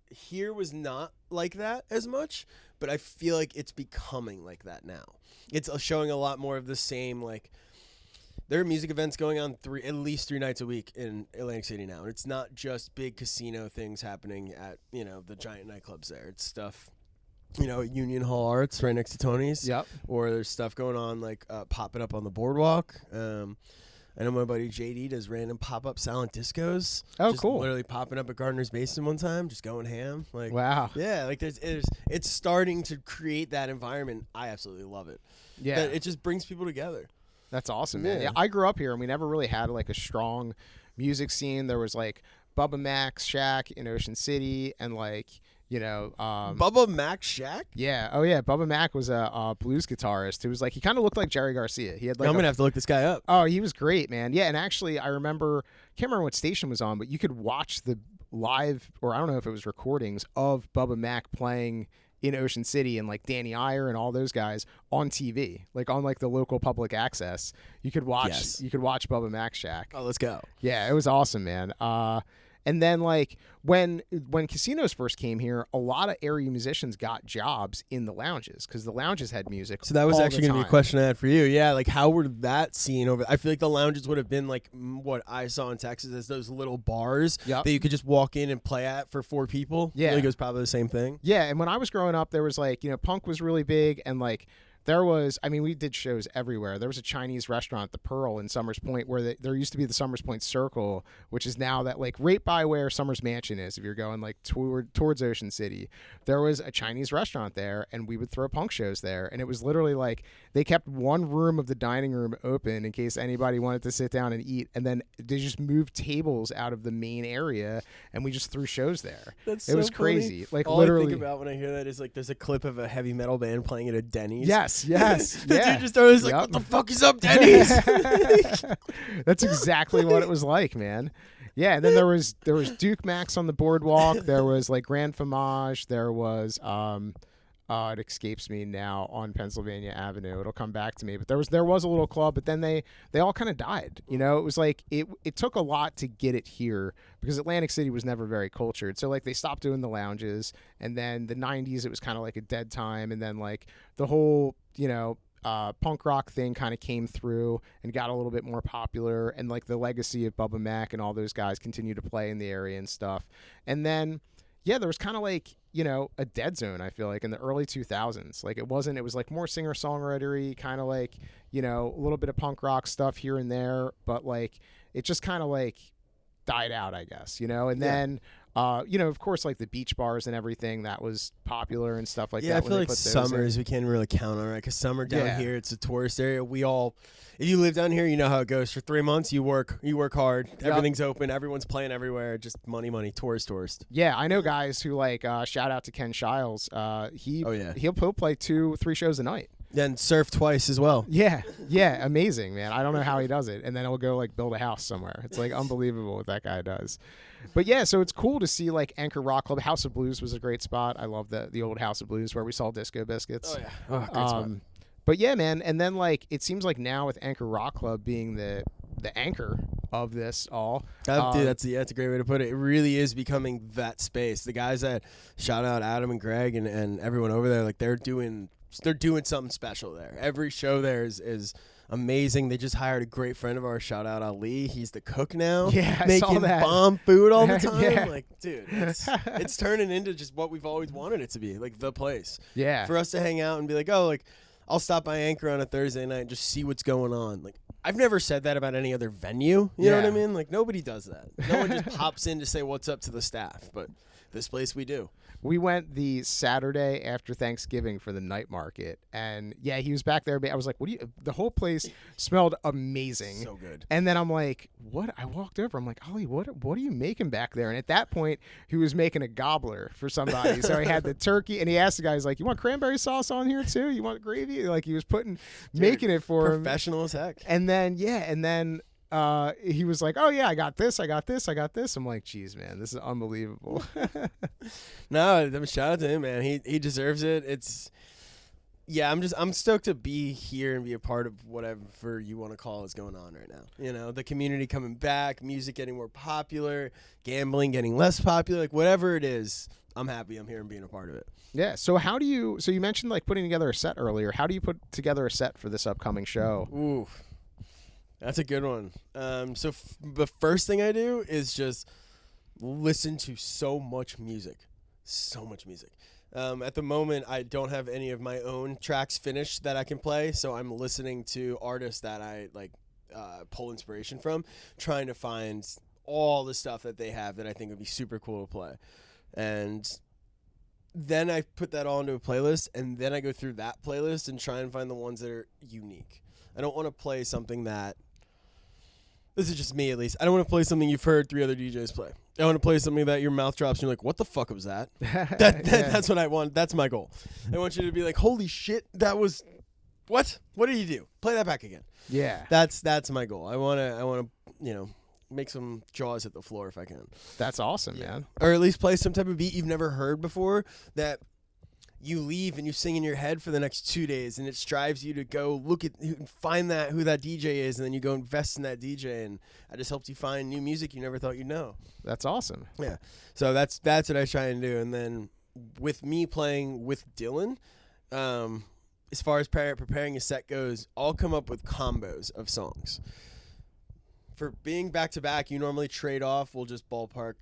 Speaker 2: here was not like that as much, but I feel like it's becoming like that now. It's showing a lot more of the same, like, there are music events going on at least 3 nights a week in Atlantic City now. And it's not just big casino things happening at, the giant nightclubs there. It's stuff, at Union Hall Arts right next to Tony's.
Speaker 1: Yep.
Speaker 2: Or there's stuff going on, like, popping up on the boardwalk. I know my buddy JD does random pop-up silent discos.
Speaker 1: Oh,
Speaker 2: just
Speaker 1: cool.
Speaker 2: Literally popping up at Gardner's Basement one time, just going ham. Like,
Speaker 1: wow.
Speaker 2: Yeah, like it's starting to create that environment. I absolutely love it.
Speaker 1: Yeah.
Speaker 2: It just brings people together.
Speaker 1: That's awesome, man. Yeah, I grew up here, and we never really had like a strong music scene. There was like Bubba Mac's Shack in Ocean City, and like,
Speaker 2: Bubba Mac Shack?
Speaker 1: Yeah. Oh, yeah. Bubba Mac was a blues guitarist who was like, he kind of looked like Jerry Garcia. He had like
Speaker 2: I'm going to have to look this guy up.
Speaker 1: Oh, he was great, man. Yeah. And actually, I can't remember what station was on, but you could watch the live, or I don't know if it was recordings of Bubba Mac playing in Ocean City and like Danny Iyer and all those guys on TV, like on like the local public access. You could watch Bubba Mac Shack.
Speaker 2: Oh, let's go.
Speaker 1: Yeah, it was awesome, man. And then like when casinos first came here, a lot of area musicians got jobs in the lounges because the lounges had music.
Speaker 2: So that was actually going to be a question I had for you. Yeah, like how were that seen over? I feel like the lounges would have been like what I saw in Texas as those little bars that you could just walk in and play at for 4 people.
Speaker 1: Yeah,
Speaker 2: I think it was probably the same thing.
Speaker 1: Yeah, and when I was growing up, there was like punk was really big, and like we did shows everywhere. There was a Chinese restaurant, the Pearl in Summers Point, where there used to be the Summers Point Circle, which is now that like right by where Summers Mansion is. If you're going like towards Ocean City, there was a Chinese restaurant there, and we would throw punk shows there. And it was literally like they kept one room of the dining room open in case anybody wanted to sit down and eat, and then they just moved tables out of the main area, and we just threw shows there.
Speaker 2: It
Speaker 1: was crazy. Like
Speaker 2: all
Speaker 1: literally,
Speaker 2: I think about when I hear that is like there's a clip of a heavy metal band playing at a Denny's.
Speaker 1: Yes.
Speaker 2: The
Speaker 1: Yeah.
Speaker 2: dude just started like, what the fuck is up, Denny's?
Speaker 1: That's exactly what it was like, man. Yeah, and then there was Duke Max on the boardwalk. There was like Grand Fromage. There was it escapes me now, on Pennsylvania Avenue. It'll come back to me. But there was a little club, but then they all kind of died. It was like it took a lot to get it here because Atlantic City was never very cultured. So like they stopped doing the lounges, and then the 90s it was kind of like a dead time, and then like the whole punk rock thing kind of came through and got a little bit more popular, and like the legacy of Bubba Mac and all those guys continue to play in the area and stuff. And then there was kind of like a dead zone, I feel like, in the early 2000s. Like it was like more singer-songwritery, kind of like a little bit of punk rock stuff here and there, but like it just kind of like died out, I guess, and then of course, like the beach bars and everything that was popular and stuff like that.
Speaker 2: Yeah, I
Speaker 1: when
Speaker 2: feel
Speaker 1: they
Speaker 2: like
Speaker 1: put those
Speaker 2: summers
Speaker 1: in.
Speaker 2: we can't really count on, right? Because summer down
Speaker 1: Yeah.
Speaker 2: here, it's a tourist area. If you live down here, you know how it goes. For 3 months, you work hard.
Speaker 1: Yep.
Speaker 2: Everything's open. Everyone's playing everywhere. Just money, tourist.
Speaker 1: Yeah, I know guys who like shout out to Ken Shiles. He'll play 2-3 shows a night.
Speaker 2: Then surf twice as well.
Speaker 1: Yeah, amazing, man. I don't know how he does it. And then he'll go like build a house somewhere. It's like unbelievable what that guy does. But yeah, so it's cool to see like Anchor Rock Club. House of Blues was a great spot. I love the old House of Blues where we saw Disco Biscuits.
Speaker 2: Oh yeah, great spot.
Speaker 1: But yeah, man. And then like it seems like now with Anchor Rock Club being the anchor of this all.
Speaker 2: Dude, that's a great way to put it. It really is becoming that space. The guys that shout out Adam and Greg and everyone over there, like they're doing something special there. Every show there is amazing. They just hired a great friend of ours, shout out Ali. He's the cook now.
Speaker 1: Yeah, I
Speaker 2: making
Speaker 1: saw that.
Speaker 2: bomb food all the time.
Speaker 1: Yeah.
Speaker 2: Like, dude, it's turning into just what we've always wanted it to be, like the place.
Speaker 1: Yeah.
Speaker 2: For us to hang out and be like, oh, like I'll stop by Anchor on a Thursday night and just see what's going on. Like I've never said that about any other venue. You know what I mean? Like nobody does that. No one just pops in to say what's up to the staff, but this place we do.
Speaker 1: We went the Saturday after Thanksgiving for the night market, and yeah, he was back there. I was like, "What do you?" The whole place smelled amazing,
Speaker 2: So good.
Speaker 1: And then I'm like, "What?" I walked over. I'm like, "Ollie, what are you making back there?" And at that point, he was making a gobbler for somebody. So he had the turkey, and he asked the guys like, "You want cranberry sauce on here too? You want gravy?" Like he was making it for him.
Speaker 2: Professional as heck.
Speaker 1: And then he was like, "Oh yeah, I got this. I'm like, "Geez, man, this is unbelievable."
Speaker 2: No, shout out to him, man. He deserves it. I'm stoked to be here and be a part of whatever you want to call is going on right now. The community coming back, music getting more popular, gambling getting less popular, like whatever it is. I'm happy I'm here and being a part of it.
Speaker 1: Yeah. So you mentioned like putting together a set earlier. How do you put together a set for this upcoming show?
Speaker 2: Ooh, that's a good one. So the first thing I do is just listen to so much music. At the moment, I don't have any of my own tracks finished that I can play, so I'm listening to artists that I like pull inspiration from, trying to find all the stuff that they have that I think would be super cool to play. And then I put that all into a playlist, and then I go through that playlist and try and find the ones that are unique. I don't want to play something that... This is just me, at least. I don't want to play something you've heard 3 other DJs play. I want to play something that your mouth drops and you're like, what the fuck was that? That's what I want. That's my goal. I want you to be like, holy shit, that was... What? What did you do? Play that back again.
Speaker 1: Yeah.
Speaker 2: That's my goal. I want to, make some jaws hit the floor if I can.
Speaker 1: That's awesome, man.
Speaker 2: Or at least play some type of beat you've never heard before that you leave and you sing in your head for the next 2 days, and it strives you to go look at find who that DJ is, and then you go invest in that DJ, and I just helped you find new music you never thought you'd know.
Speaker 1: That's awesome.
Speaker 2: Yeah. So that's what I try and do. And then with me playing with Dylan, as far as preparing a set goes, I'll come up with combos of songs. For being back-to-back, you normally trade off. We'll just ballpark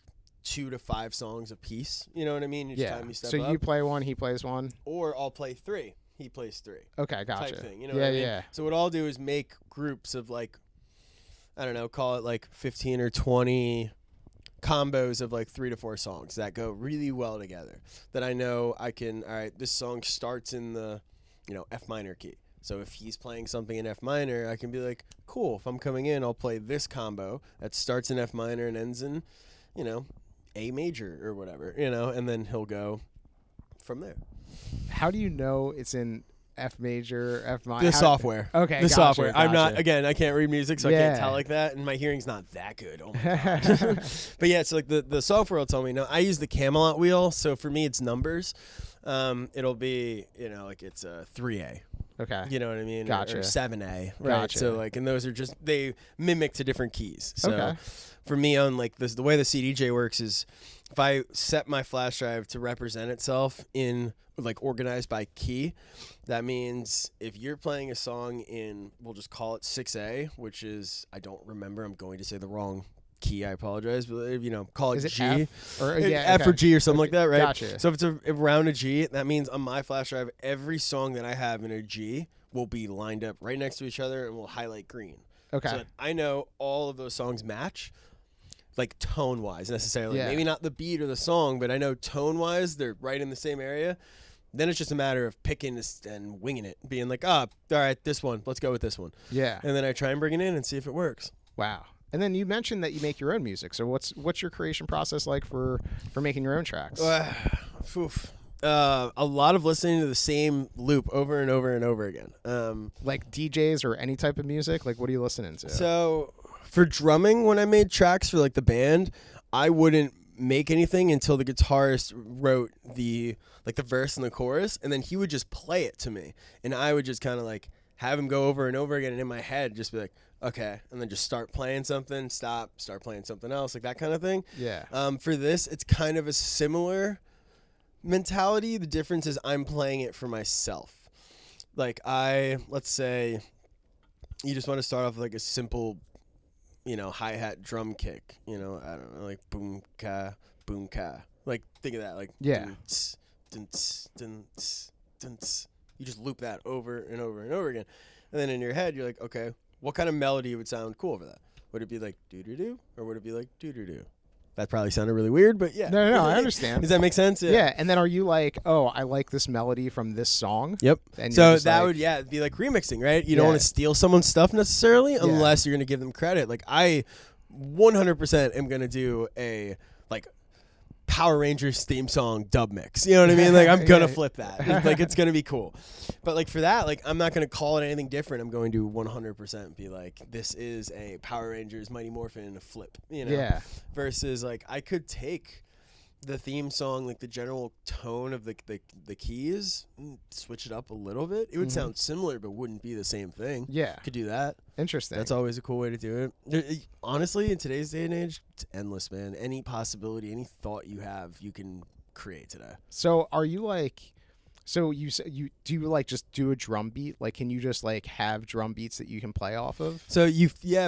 Speaker 2: 2 to 5 songs a piece. You know what I mean? Each time you step
Speaker 1: so
Speaker 2: up.
Speaker 1: you play one, he plays one?
Speaker 2: Or I'll play 3. He plays 3.
Speaker 1: Okay, gotcha.
Speaker 2: Type thing. You know what I mean?
Speaker 1: Yeah.
Speaker 2: So what I'll do is make groups of like, I don't know, call it like 15 or 20 combos of like 3 to 4 songs that go really well together. That I know I can, all right, this song starts in the, F minor key. So if he's playing something in F minor, I can be like, cool, if I'm coming in, I'll play this combo that starts in F minor and ends in, A major or whatever, and then he'll go from there.
Speaker 1: How do you know it's in F major, F minor?
Speaker 2: The software.
Speaker 1: Okay,
Speaker 2: the
Speaker 1: gotcha,
Speaker 2: software. I'm not,
Speaker 1: gotcha.
Speaker 2: again, I can't read music, so I can't tell like that, and my hearing's not that good. Oh, my God. But yeah, it's like the software will tell me. Now, I use the Camelot wheel, so for me, it's numbers. It'll be, like it's a 3A.
Speaker 1: Okay.
Speaker 2: You know what I mean?
Speaker 1: Gotcha.
Speaker 2: Or 7A, right?
Speaker 1: Gotcha.
Speaker 2: So like, and those are just, they mimic to different keys. So
Speaker 1: Okay.
Speaker 2: for me on like this, the way the CDJ works is if I set my flash drive to represent itself in like organized by key, that means if you're playing a song in, we'll just call it 6A, which is, I don't remember, I'm going to say the wrong key, I apologize, but call it
Speaker 1: Is it
Speaker 2: G.
Speaker 1: F? Or,
Speaker 2: F or G or something like that, right?
Speaker 1: Gotcha.
Speaker 2: So if it's around a G, that means on my flash drive, every song that I have in a G will be lined up right next to each other and will highlight green.
Speaker 1: Okay.
Speaker 2: So that I know all of those songs match. like tone wise necessarily.
Speaker 1: Yeah.
Speaker 2: Maybe not the beat or the song, but I know tone wise they're right in the same area. Then it's just a matter of picking and winging it, being like, all right, this one, let's go with this one.
Speaker 1: Yeah.
Speaker 2: And then I try and bring it in and see if it works.
Speaker 1: Wow. And then you mentioned that you make your own music. So what's your creation process like for making your own tracks?
Speaker 2: A lot of listening to the same loop over and over and over again.
Speaker 1: Like DJs or any type of music? Like, what are you listening to?
Speaker 2: So for drumming, when I made tracks for like the band, I wouldn't make anything until the guitarist wrote the verse and the chorus, and then he would just play it to me, and I would just kind of like have him go over and over again, and in my head just be like, okay, and then just start playing something, start playing something else, like that kind of thing.
Speaker 1: Yeah.
Speaker 2: For this, it's kind of a similar mentality. The difference is I'm playing it for myself. Like let's say you just want to start off with like a simple, hi-hat drum kick, I don't know, like boom ka, like think of that, like
Speaker 1: yeah.
Speaker 2: Dun, tss, dun, tss, dun, tss. You just loop that over and over and over again, and then in your head you're like, okay, what kind of melody would sound cool for that? Would it be like doo-doo-doo, or would it be like doo-doo-doo? That probably sounded really weird, but yeah.
Speaker 1: No, I understand.
Speaker 2: Does that make sense?
Speaker 1: Yeah. And then are you like, oh, I like this melody from this song?
Speaker 2: Yep.
Speaker 1: And
Speaker 2: so that would be like remixing, right? You don't want to steal someone's stuff necessarily unless you're going to give them credit. Like I 100% am going to do a like Power Rangers theme song dub mix. You know what I mean? Like I'm going to flip that. Like it's going to be cool. But like for that, like I'm not going to call it anything different. I'm going to 100% be like, this is a Power Rangers Mighty Morphin flip,
Speaker 1: Yeah.
Speaker 2: Versus like I could take the theme song, like the general tone of the keys, switch it up a little bit. It would sound similar, but wouldn't be the same thing.
Speaker 1: Yeah.
Speaker 2: Could do that.
Speaker 1: Interesting.
Speaker 2: That's always a cool way to do it. Honestly, in today's day and age, it's endless, man. Any possibility, any thought you have, you can create today.
Speaker 1: So are you like, do you like just do a drum beat? Like, can you just like have drum beats that you can play off of?
Speaker 2: So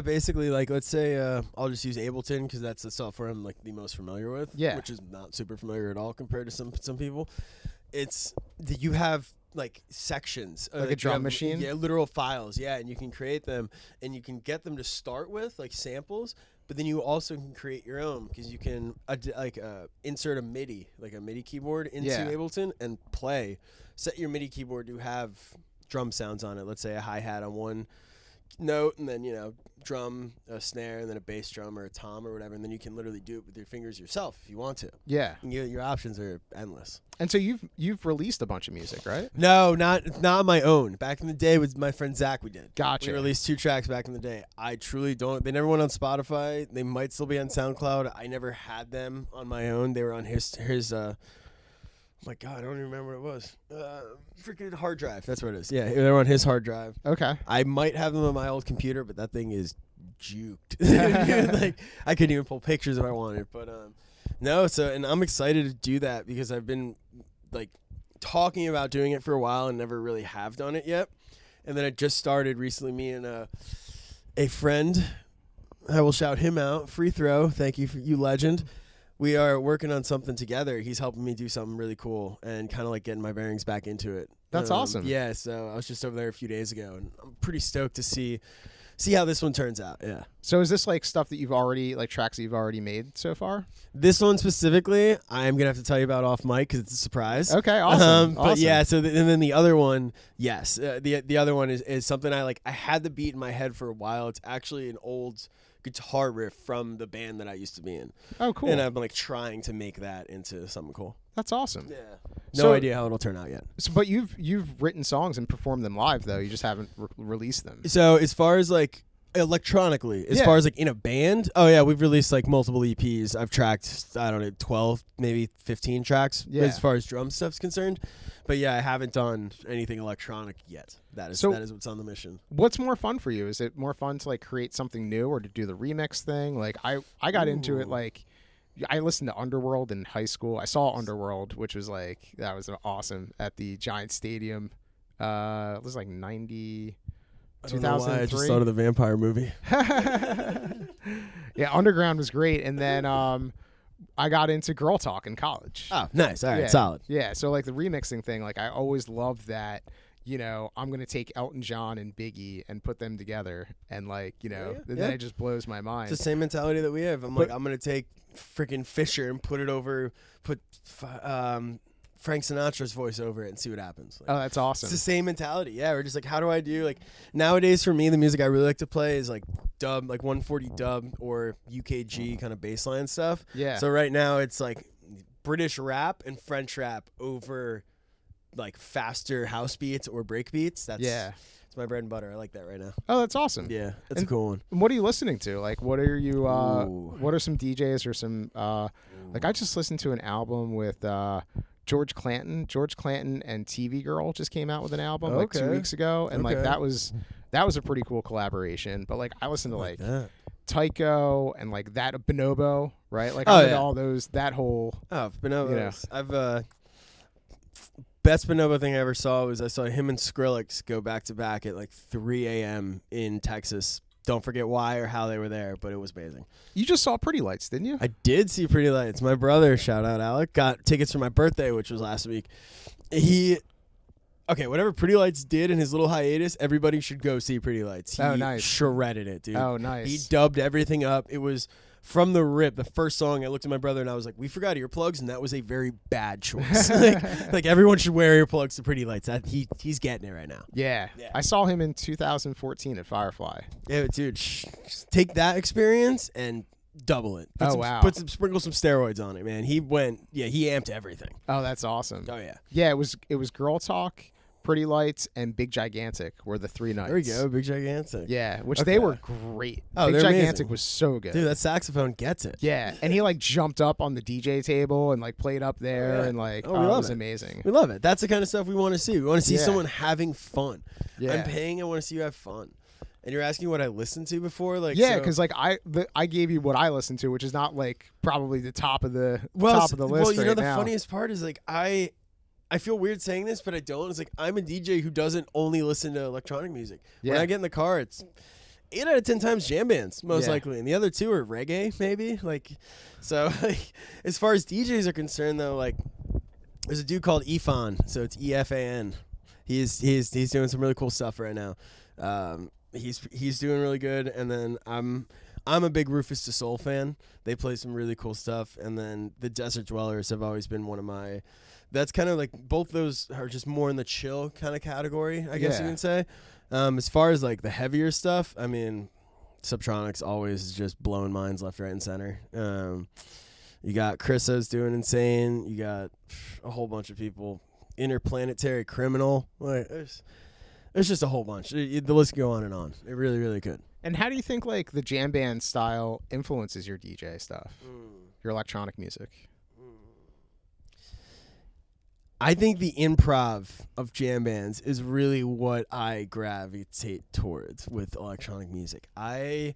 Speaker 2: basically, like let's say I'll just use Ableton because that's the software I'm like the most familiar with. Yeah. Which is not super familiar at all compared to some people. It's you have like sections,
Speaker 1: like a drum machine.
Speaker 2: Yeah, literal files. Yeah, and you can create them, and you can get them to start with like samples. But then you also can create your own because you can insert a MIDI keyboard into Ableton and play. Set your MIDI keyboard to have drum sounds on it. Let's say a hi-hat on one note, and then drum, a snare, and then a bass drum or a tom or whatever. And then you can literally do it with your fingers yourself if you want to.
Speaker 1: Yeah.
Speaker 2: And your options are endless.
Speaker 1: And so you've released a bunch of music, right?
Speaker 2: No, not on my own. Back in the day with my friend Zach, we did.
Speaker 1: Gotcha.
Speaker 2: We released 2 tracks back in the day. I truly don't. They never went on Spotify. They might still be on SoundCloud. I never had them on my own. They were on his oh my God, I don't even remember what it was. Freaking hard drive. That's what it is. Yeah, they were on his hard drive.
Speaker 1: Okay.
Speaker 2: I might have them on my old computer, but that thing is juked. Like I couldn't even pull pictures if I wanted. But no. So and I'm excited to do that because I've been like talking about doing it for a while and never really have done it yet. And then I just started recently. Me and a friend, I will shout him out. Free throw. Thank you, you legend. We are working on something together. He's helping me do something really cool and kind of like getting my bearings back into it.
Speaker 1: That's awesome.
Speaker 2: Yeah, so I was just over there a few days ago, and I'm pretty stoked to see how this one turns out. Yeah.
Speaker 1: So is this like stuff that you've already, like tracks that you've already made so far?
Speaker 2: This one specifically, I'm going to have to tell you about off mic because it's a surprise.
Speaker 1: Okay, awesome.
Speaker 2: But yeah, so and then the other one, yes. The other one is something I had the beat in my head for a while. It's actually an old guitar riff from the band that I used to be in.
Speaker 1: Oh, cool.
Speaker 2: And I've been like trying to make that into something cool.
Speaker 1: That's awesome.
Speaker 2: Yeah. No idea how it'll turn out yet.
Speaker 1: So, but you've written songs and performed them live though. You just haven't released them.
Speaker 2: So as far as like electronically, as far as like in a band, we've released like multiple EPs. I've tracked 12, maybe 15 tracks as far as drum stuff's concerned. But yeah, I haven't done anything electronic yet. That is what's on the mission.
Speaker 1: What's more fun for you? Is it more fun to like create something new or to do the remix thing? Like I got into it like I listened to Underworld in high school. I saw Underworld, which was like that was awesome at the Giant Stadium. It was like 90
Speaker 2: I don't know why I just thought of the vampire movie.
Speaker 1: Yeah, Underground was great. And then I got into Girl Talk in college.
Speaker 2: Oh, nice. All right, solid.
Speaker 1: Yeah, so like the remixing thing, like I always loved that I'm going to take Elton John and Biggie and put them together. And then
Speaker 2: Yeah.
Speaker 1: it just blows my mind.
Speaker 2: It's the same mentality that we have. I'm going to take freaking Fisher and put Frank Sinatra's voice over it and see what happens.
Speaker 1: Oh, that's awesome.
Speaker 2: It's the same mentality. Yeah, we're just like, how do I do, nowadays for me, the music I really like to play is dub, 140 dub or UKG kind of bassline stuff.
Speaker 1: Yeah.
Speaker 2: So right now it's British rap and French rap over faster house beats or break beats. It's my bread and butter. I like that right now.
Speaker 1: Oh, that's awesome.
Speaker 2: Yeah, that's a cool one.
Speaker 1: What are you listening to? What are you? What are some DJs or some? I just listened to an album with George Clanton. George Clanton and TV Girl just came out with an album 2 weeks ago, and that was a pretty cool collaboration. But I listened to
Speaker 2: that.
Speaker 1: Tycho and that Bonobo, right? I'm into all those. That whole
Speaker 2: Bonobos. I've best Bonobo thing I ever saw was I saw him and Skrillex go back to back at 3 a.m. in Texas. Don't forget why or how they were there, but it was amazing.
Speaker 1: You just saw Pretty Lights, didn't you?
Speaker 2: I did see Pretty Lights. My brother, shout out Alec, got tickets for my birthday, which was last week. Whatever Pretty Lights did in his little hiatus, everybody should go see Pretty Lights. He shredded it, dude.
Speaker 1: Oh, nice.
Speaker 2: He dubbed everything up. It was from the rip. The first song, I looked at my brother and I was like, we forgot earplugs, and that was a very bad choice. Everyone should wear earplugs to Pretty Lights. He's getting it right now.
Speaker 1: Yeah. I saw him in 2014 at Firefly.
Speaker 2: Yeah, dude, just take that experience and double it.
Speaker 1: Wow.
Speaker 2: Sprinkle some steroids on it, man. He amped everything.
Speaker 1: Oh, that's awesome.
Speaker 2: Oh, yeah.
Speaker 1: Yeah, it was Girl Talk, Pretty Lights, and Big Gigantic were the 3 nights.
Speaker 2: There we go, Big Gigantic.
Speaker 1: Yeah, which they were great.
Speaker 2: Oh,
Speaker 1: Big
Speaker 2: they're
Speaker 1: Gigantic
Speaker 2: amazing.
Speaker 1: was so good.
Speaker 2: Dude, that saxophone gets it.
Speaker 1: Yeah, and he jumped up on the DJ table and played up there and it was amazing.
Speaker 2: We love it. That's the kind of stuff we want to see. We want to see someone having fun.
Speaker 1: Yeah.
Speaker 2: I'm paying. I want to see you have fun. And you're asking what I listened to before,
Speaker 1: because I gave you what I listened to, which is not probably the top of the list.
Speaker 2: Well, you know the
Speaker 1: now.
Speaker 2: funniest part is I feel weird saying this, but I don't. It's I'm a DJ who doesn't only listen to electronic music.
Speaker 1: Yeah.
Speaker 2: When I get in the car, it's 8 out of 10 times jam bands, most likely. And the other 2 are reggae, maybe. As far as DJs are concerned, though, there's a dude called Efan. So it's EFAN. He's doing some really cool stuff right now. He's doing really good. And then I'm a big Rufus Du Sol fan. They play some really cool stuff. And then the Desert Dwellers have always been one of my... That's kind of both those are just more in the chill kind of category, I guess you can say. As far as the heavier stuff, I mean, Subtronics always just blowing minds left, right, and center. You got Chris's doing insane. You got a whole bunch of people. Interplanetary Criminal. There's just a whole bunch. The list can go on and on. It really, really could.
Speaker 1: And how do you think the jam band style influences your DJ stuff, your electronic music?
Speaker 2: I think the improv of jam bands is really what I gravitate towards with electronic music. The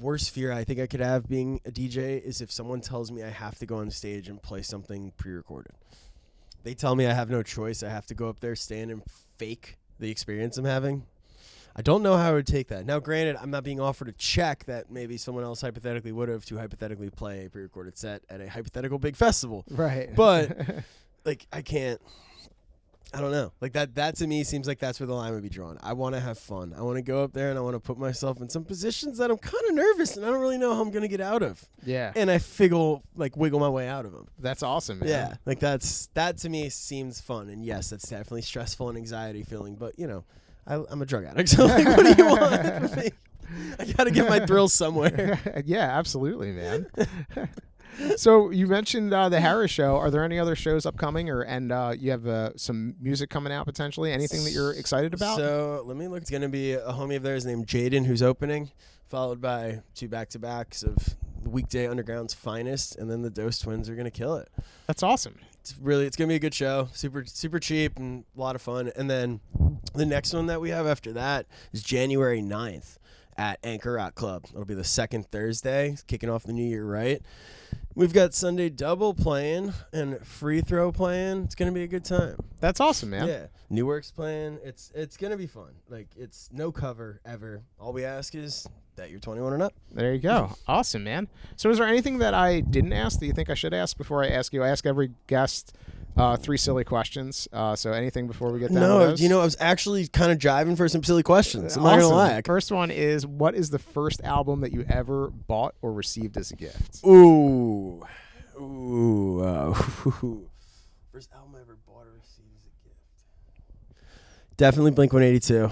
Speaker 2: worst fear I think I could have being a DJ is if someone tells me I have to go on stage and play something pre-recorded. They tell me I have no choice. I have to go up there, stand, and fake the experience I'm having. I don't know how I would take that. Now, granted, I'm not being offered a check that maybe someone else hypothetically would have to hypothetically play a pre-recorded set at a hypothetical big festival.
Speaker 1: Right.
Speaker 2: But, I can't. I don't know. That to me seems like that's where the line would be drawn. I want to have fun. I want to go up there and I want to put myself in some positions that I'm kind of nervous and I don't really know how I'm going to get out of.
Speaker 1: Yeah.
Speaker 2: And I wiggle my way out of them.
Speaker 1: That's awesome, man.
Speaker 2: Yeah. That to me seems fun. And yes, that's definitely stressful and anxiety feeling, but I'm a drug addict, so what do you want from me? I got to get my thrills somewhere.
Speaker 1: Yeah, absolutely, man. So you mentioned the Harris show. Are there any other shows upcoming, and you have some music coming out potentially? Anything that you're excited about?
Speaker 2: So let me look. It's going to be a homie of theirs named Jaden who's opening, followed by 2 back-to-backs of the Weekday Underground's finest, and then the Dose Twins are going to kill it.
Speaker 1: That's awesome.
Speaker 2: It's going to be a good show. Super, super cheap and a lot of fun. And then the next one that we have after that is January 9th at Anchor Rock Club. It'll be the second Thursday, kicking off the new year right. We've got Sunday Double playing and Free Throw playing. It's going to be a good time.
Speaker 1: That's awesome, man.
Speaker 2: Yeah. New Work's playing. It's going to be fun. It's no cover ever. All we ask is that you're 21 and up.
Speaker 1: There you go. Awesome, man. So is there anything that I didn't ask that you think I should ask before I ask you? I ask every guest 3 silly questions. So anything before we get down to
Speaker 2: No,
Speaker 1: those?
Speaker 2: I was actually kind of jiving for some silly questions. I'm not
Speaker 1: Awesome.
Speaker 2: gonna lie.
Speaker 1: First one is, what is the first album that you ever bought or received as a gift?
Speaker 2: Ooh. First album I ever bought or received as a gift. Definitely Blink-182.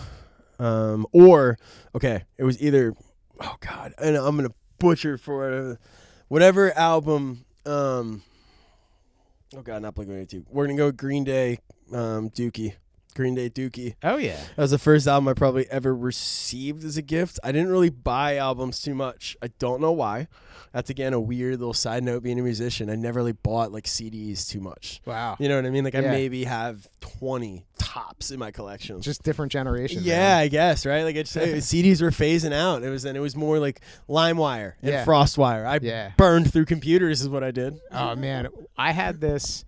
Speaker 2: It was either, oh God, and I'm gonna butcher for whatever album. Oh God, not Blink-182. We're gonna go Green Day, Dookie. Green Day Dookie.
Speaker 1: Oh, yeah.
Speaker 2: That was the first album I probably ever received as a gift. I didn't really buy albums too much. I don't know why. That's, again, a weird little side note being a musician. I never really bought, like, CDs too much.
Speaker 1: Wow.
Speaker 2: You know what I mean? Like,
Speaker 1: Yeah.
Speaker 2: I maybe have 20 tops in my collection.
Speaker 1: Just different generations.
Speaker 2: Yeah,
Speaker 1: man.
Speaker 2: I guess, right? Like, CDs were phasing out. It was more like LimeWire and
Speaker 1: Yeah.
Speaker 2: FrostWire. I burned through computers is what I did.
Speaker 1: Oh, man. I had this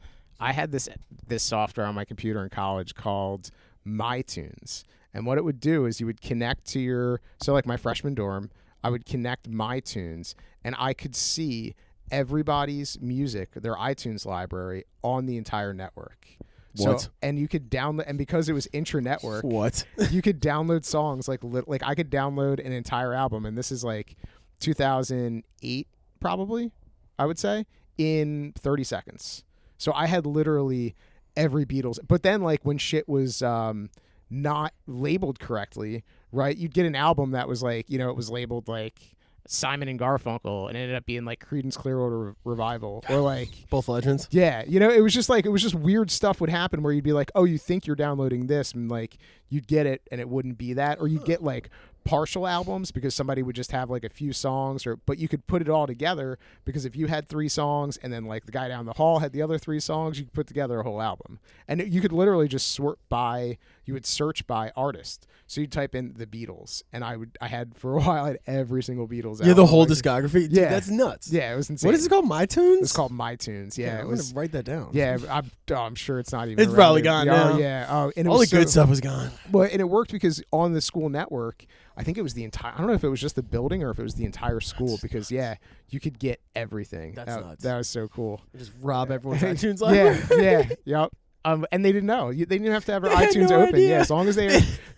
Speaker 1: software on my computer in college called MyTunes. And what it would do is you would connect to like my freshman dorm, I would connect MyTunes, and I could see everybody's music, their iTunes library, on the entire network.
Speaker 2: What?
Speaker 1: So, and you could download, and because it was intra-network,
Speaker 2: What?
Speaker 1: you could download songs like I could download an entire album, and this is like 2008 probably, I would say, in 30 seconds. So I had literally every Beatles. But then, like, when shit was not labeled correctly, right, you'd get an album that was like, it was labeled like Simon and Garfunkel, and it ended up being like Creedence Clearwater Revival, or like
Speaker 2: Both legends.
Speaker 1: Yeah, it was just weird stuff would happen where you'd be like, oh, you think you're downloading this, and like you'd get it and it wouldn't be that, or you'd get like partial albums because somebody would just have like a few songs, but you could put it all together because if you had 3 songs and then like the guy down the hall had the other 3 songs, you could put together a whole album. And you could literally just you would search by artist. So you'd type in the Beatles, and I had for a while, I had every single Beatles album.
Speaker 2: Yeah, the whole discography? Dude,
Speaker 1: Yeah.
Speaker 2: that's nuts.
Speaker 1: Yeah, it was insane.
Speaker 2: What is it called? MyTunes?
Speaker 1: It's called MyTunes. Yeah,
Speaker 2: I'm
Speaker 1: it was.
Speaker 2: gonna write that down.
Speaker 1: Yeah, I'm sure it's not even.
Speaker 2: It's
Speaker 1: around
Speaker 2: probably
Speaker 1: there.
Speaker 2: gone now.
Speaker 1: Oh, yeah. Oh, and it
Speaker 2: All the
Speaker 1: was
Speaker 2: good stuff was gone.
Speaker 1: But and it worked because on the school network, I think it was the entire. I don't know if it was just the building or if it was the entire school. Because you could get everything.
Speaker 2: That's nuts.
Speaker 1: That was so cool.
Speaker 2: Just rob everyone's iTunes library.
Speaker 1: Yep. And they didn't know. They didn't have to have their
Speaker 2: They had
Speaker 1: iTunes
Speaker 2: no
Speaker 1: open.
Speaker 2: idea.
Speaker 1: Yeah, as long as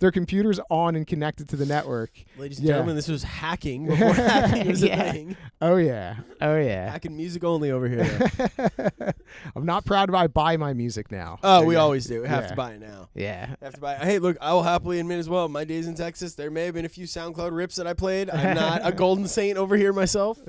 Speaker 1: their computer's on and connected to the network.
Speaker 2: Ladies and gentlemen, this was hacking before hacking was a thing.
Speaker 1: Oh yeah.
Speaker 2: Hacking music only over here.
Speaker 1: I'm not proud I buy my music now.
Speaker 2: Oh, we always do. We have to buy it now.
Speaker 1: Yeah.
Speaker 2: Have to buy it. Hey, look, I will happily admit as well, my days in Texas, there may have been a few SoundCloud rips that I played. I'm not a golden saint over here myself.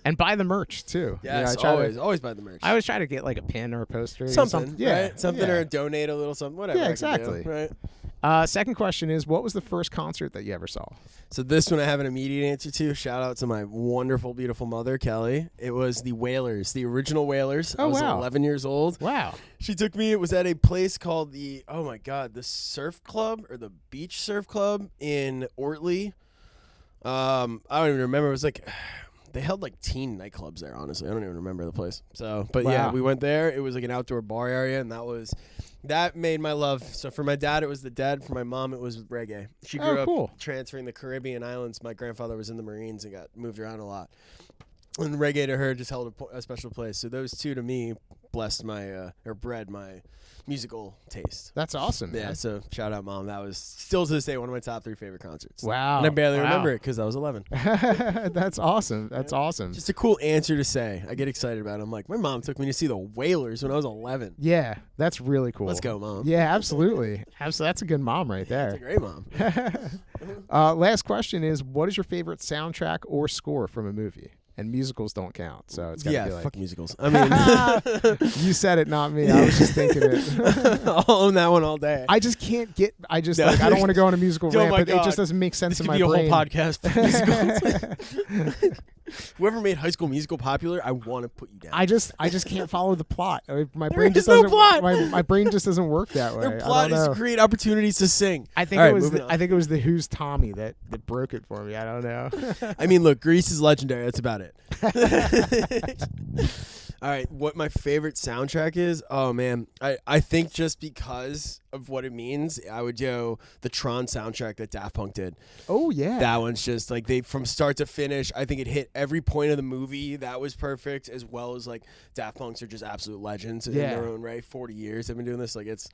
Speaker 1: And buy the merch too.
Speaker 2: Yes, always buy the merch.
Speaker 1: I always try to get like a pin or a poster.
Speaker 2: Something, right? Something,
Speaker 1: yeah.
Speaker 2: or donate a little something, whatever.
Speaker 1: Yeah,
Speaker 2: I can
Speaker 1: exactly.
Speaker 2: do, right?
Speaker 1: Second question is, what was the first concert that you ever saw?
Speaker 2: So this one I have an immediate answer to. Shout out to my wonderful, beautiful mother, Kelly. It was the Wailers, the original Wailers.
Speaker 1: Oh,
Speaker 2: I was
Speaker 1: wow.
Speaker 2: 11 years old.
Speaker 1: Wow.
Speaker 2: She took me. It was at a place called the Surf Club or the Beach Surf Club in Ortley. I don't even remember. It was like they held like teen nightclubs there. Honestly, I don't even remember the place. So, but yeah, we went there. It was like an outdoor bar area, and that made my love. So for my dad, it was the Dead. For my mom, it was reggae. She grew up transferring the Caribbean islands. My grandfather was in the Marines and got moved around a lot. And reggae to her just held a special place. So those two to me blessed my bred my musical taste.
Speaker 1: That's awesome, man.
Speaker 2: Yeah, so shout out, Mom. That was still to this day one of my top 3 favorite concerts.
Speaker 1: Wow.
Speaker 2: And I barely remember it because I was 11.
Speaker 1: That's awesome. That's awesome.
Speaker 2: Just a cool answer to say. I get excited about it. I'm like, my mom took me to see the Wailers when I was 11.
Speaker 1: Yeah, that's really cool.
Speaker 2: Let's go, Mom.
Speaker 1: Yeah, absolutely. That's a good mom right there.
Speaker 2: That's a great mom.
Speaker 1: Last question is, what is your favorite soundtrack or score from a movie? And musicals don't count, so it's gotta be like,
Speaker 2: fuck musicals. I mean,
Speaker 1: you said it, not me. I was just thinking it.
Speaker 2: I'll own that one all day.
Speaker 1: I just can't get. I don't want to go on a musical rant, but it just doesn't make sense
Speaker 2: this
Speaker 1: in
Speaker 2: could
Speaker 1: my
Speaker 2: be
Speaker 1: brain.
Speaker 2: a whole podcast for musicals. Whoever made High School Musical popular, I want to put you down.
Speaker 1: I just can't follow the plot. My brain
Speaker 2: is
Speaker 1: just
Speaker 2: no
Speaker 1: doesn't.
Speaker 2: plot.
Speaker 1: My brain just doesn't work that way.
Speaker 2: Their plot is to create opportunities to sing.
Speaker 1: I think it was the Who's Tommy that broke it for me. I don't know.
Speaker 2: I mean, look, Grease is legendary. That's about it. All right, what my favorite soundtrack is? Oh man, I think just because of what it means, I would go the Tron soundtrack that Daft Punk did.
Speaker 1: Oh yeah,
Speaker 2: That one's just like they from start to finish. I think it hit every point of the movie. That was perfect, as well as like Daft Punks are just absolute legends in their own right. 40 years they've been doing this. Like it's.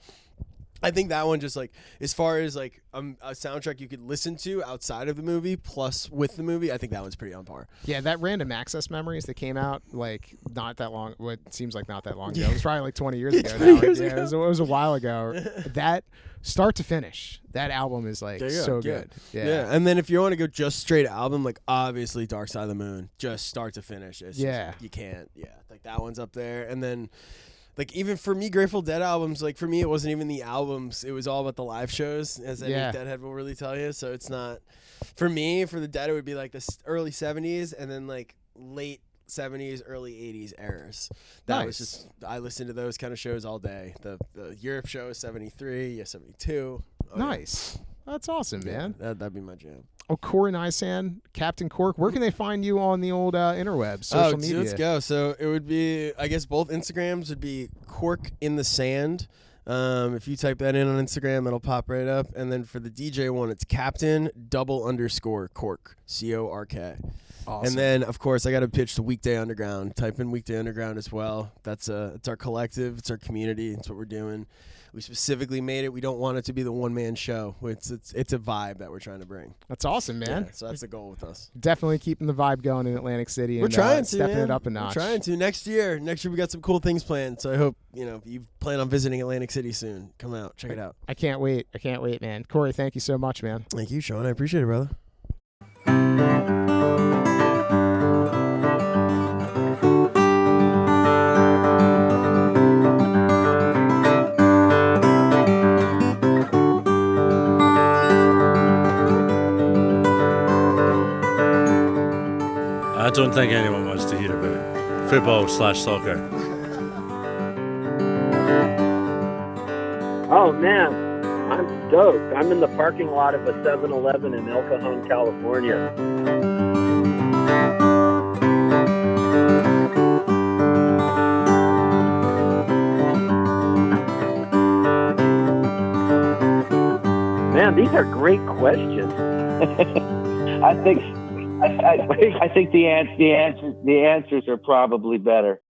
Speaker 2: I think that one just like as far as like a soundtrack you could listen to outside of the movie plus with the movie, I think that one's pretty on par.
Speaker 1: Yeah, that Random Access Memories that came out like not that long. What seems like not that long ago. It was probably like 20 years ago. Now. It was a while ago. That start to finish, that album is like so good.
Speaker 2: Yeah, and then if you want to go just straight album, like obviously Dark Side of the Moon, just start to finish. It's just, you can't. Yeah, like that one's up there, and then. Like, even for me, Grateful Dead albums, like, for me, it wasn't even the albums. It was all about the live shows, as any Deadhead will really tell you. So it's not... For me, for the Dead, it would be, like, the early 70s and then, like, late 70s, early 80s eras. That was just... I listened to those kind of shows all day. The Europe show is 73, 72. Oh,
Speaker 1: nice. Yeah. That's awesome, man.
Speaker 2: That'd be my jam.
Speaker 1: Oh, Cory Kaisand, Captain Cork. Where can they find you on the old interwebs, social media?
Speaker 2: Let's go. So it would be, I guess both Instagrams would be Cork in the Sand. If you type that in on Instagram, it'll pop right up. And then for the DJ one, it's Captain_Cork, Cork. Awesome. And then, of course, I got to pitch to Weekday Underground. Type in Weekday Underground as well. It's our collective. It's our community. It's what we're doing. We specifically made it. We don't want it to be the one-man show. It's a vibe that we're trying to bring.
Speaker 1: That's awesome, man.
Speaker 2: Yeah, so that's the goal with us.
Speaker 1: Definitely keeping the vibe going in Atlantic City. And
Speaker 2: we're trying to,
Speaker 1: stepping
Speaker 2: man.
Speaker 1: it up a notch.
Speaker 2: We're trying to. Next year we got some cool things planned. So I hope you plan on visiting Atlantic City soon. Come out, check it out.
Speaker 1: I can't wait. Man. Cory, thank you so much, man.
Speaker 2: Thank you, Sean. I appreciate it, brother.
Speaker 3: I don't think anyone wants to hear about football/soccer.
Speaker 4: Oh man, I'm stoked. I'm in the parking lot of a 7-Eleven in El Cajon, California. Man, these are great questions. I think the answers are probably better.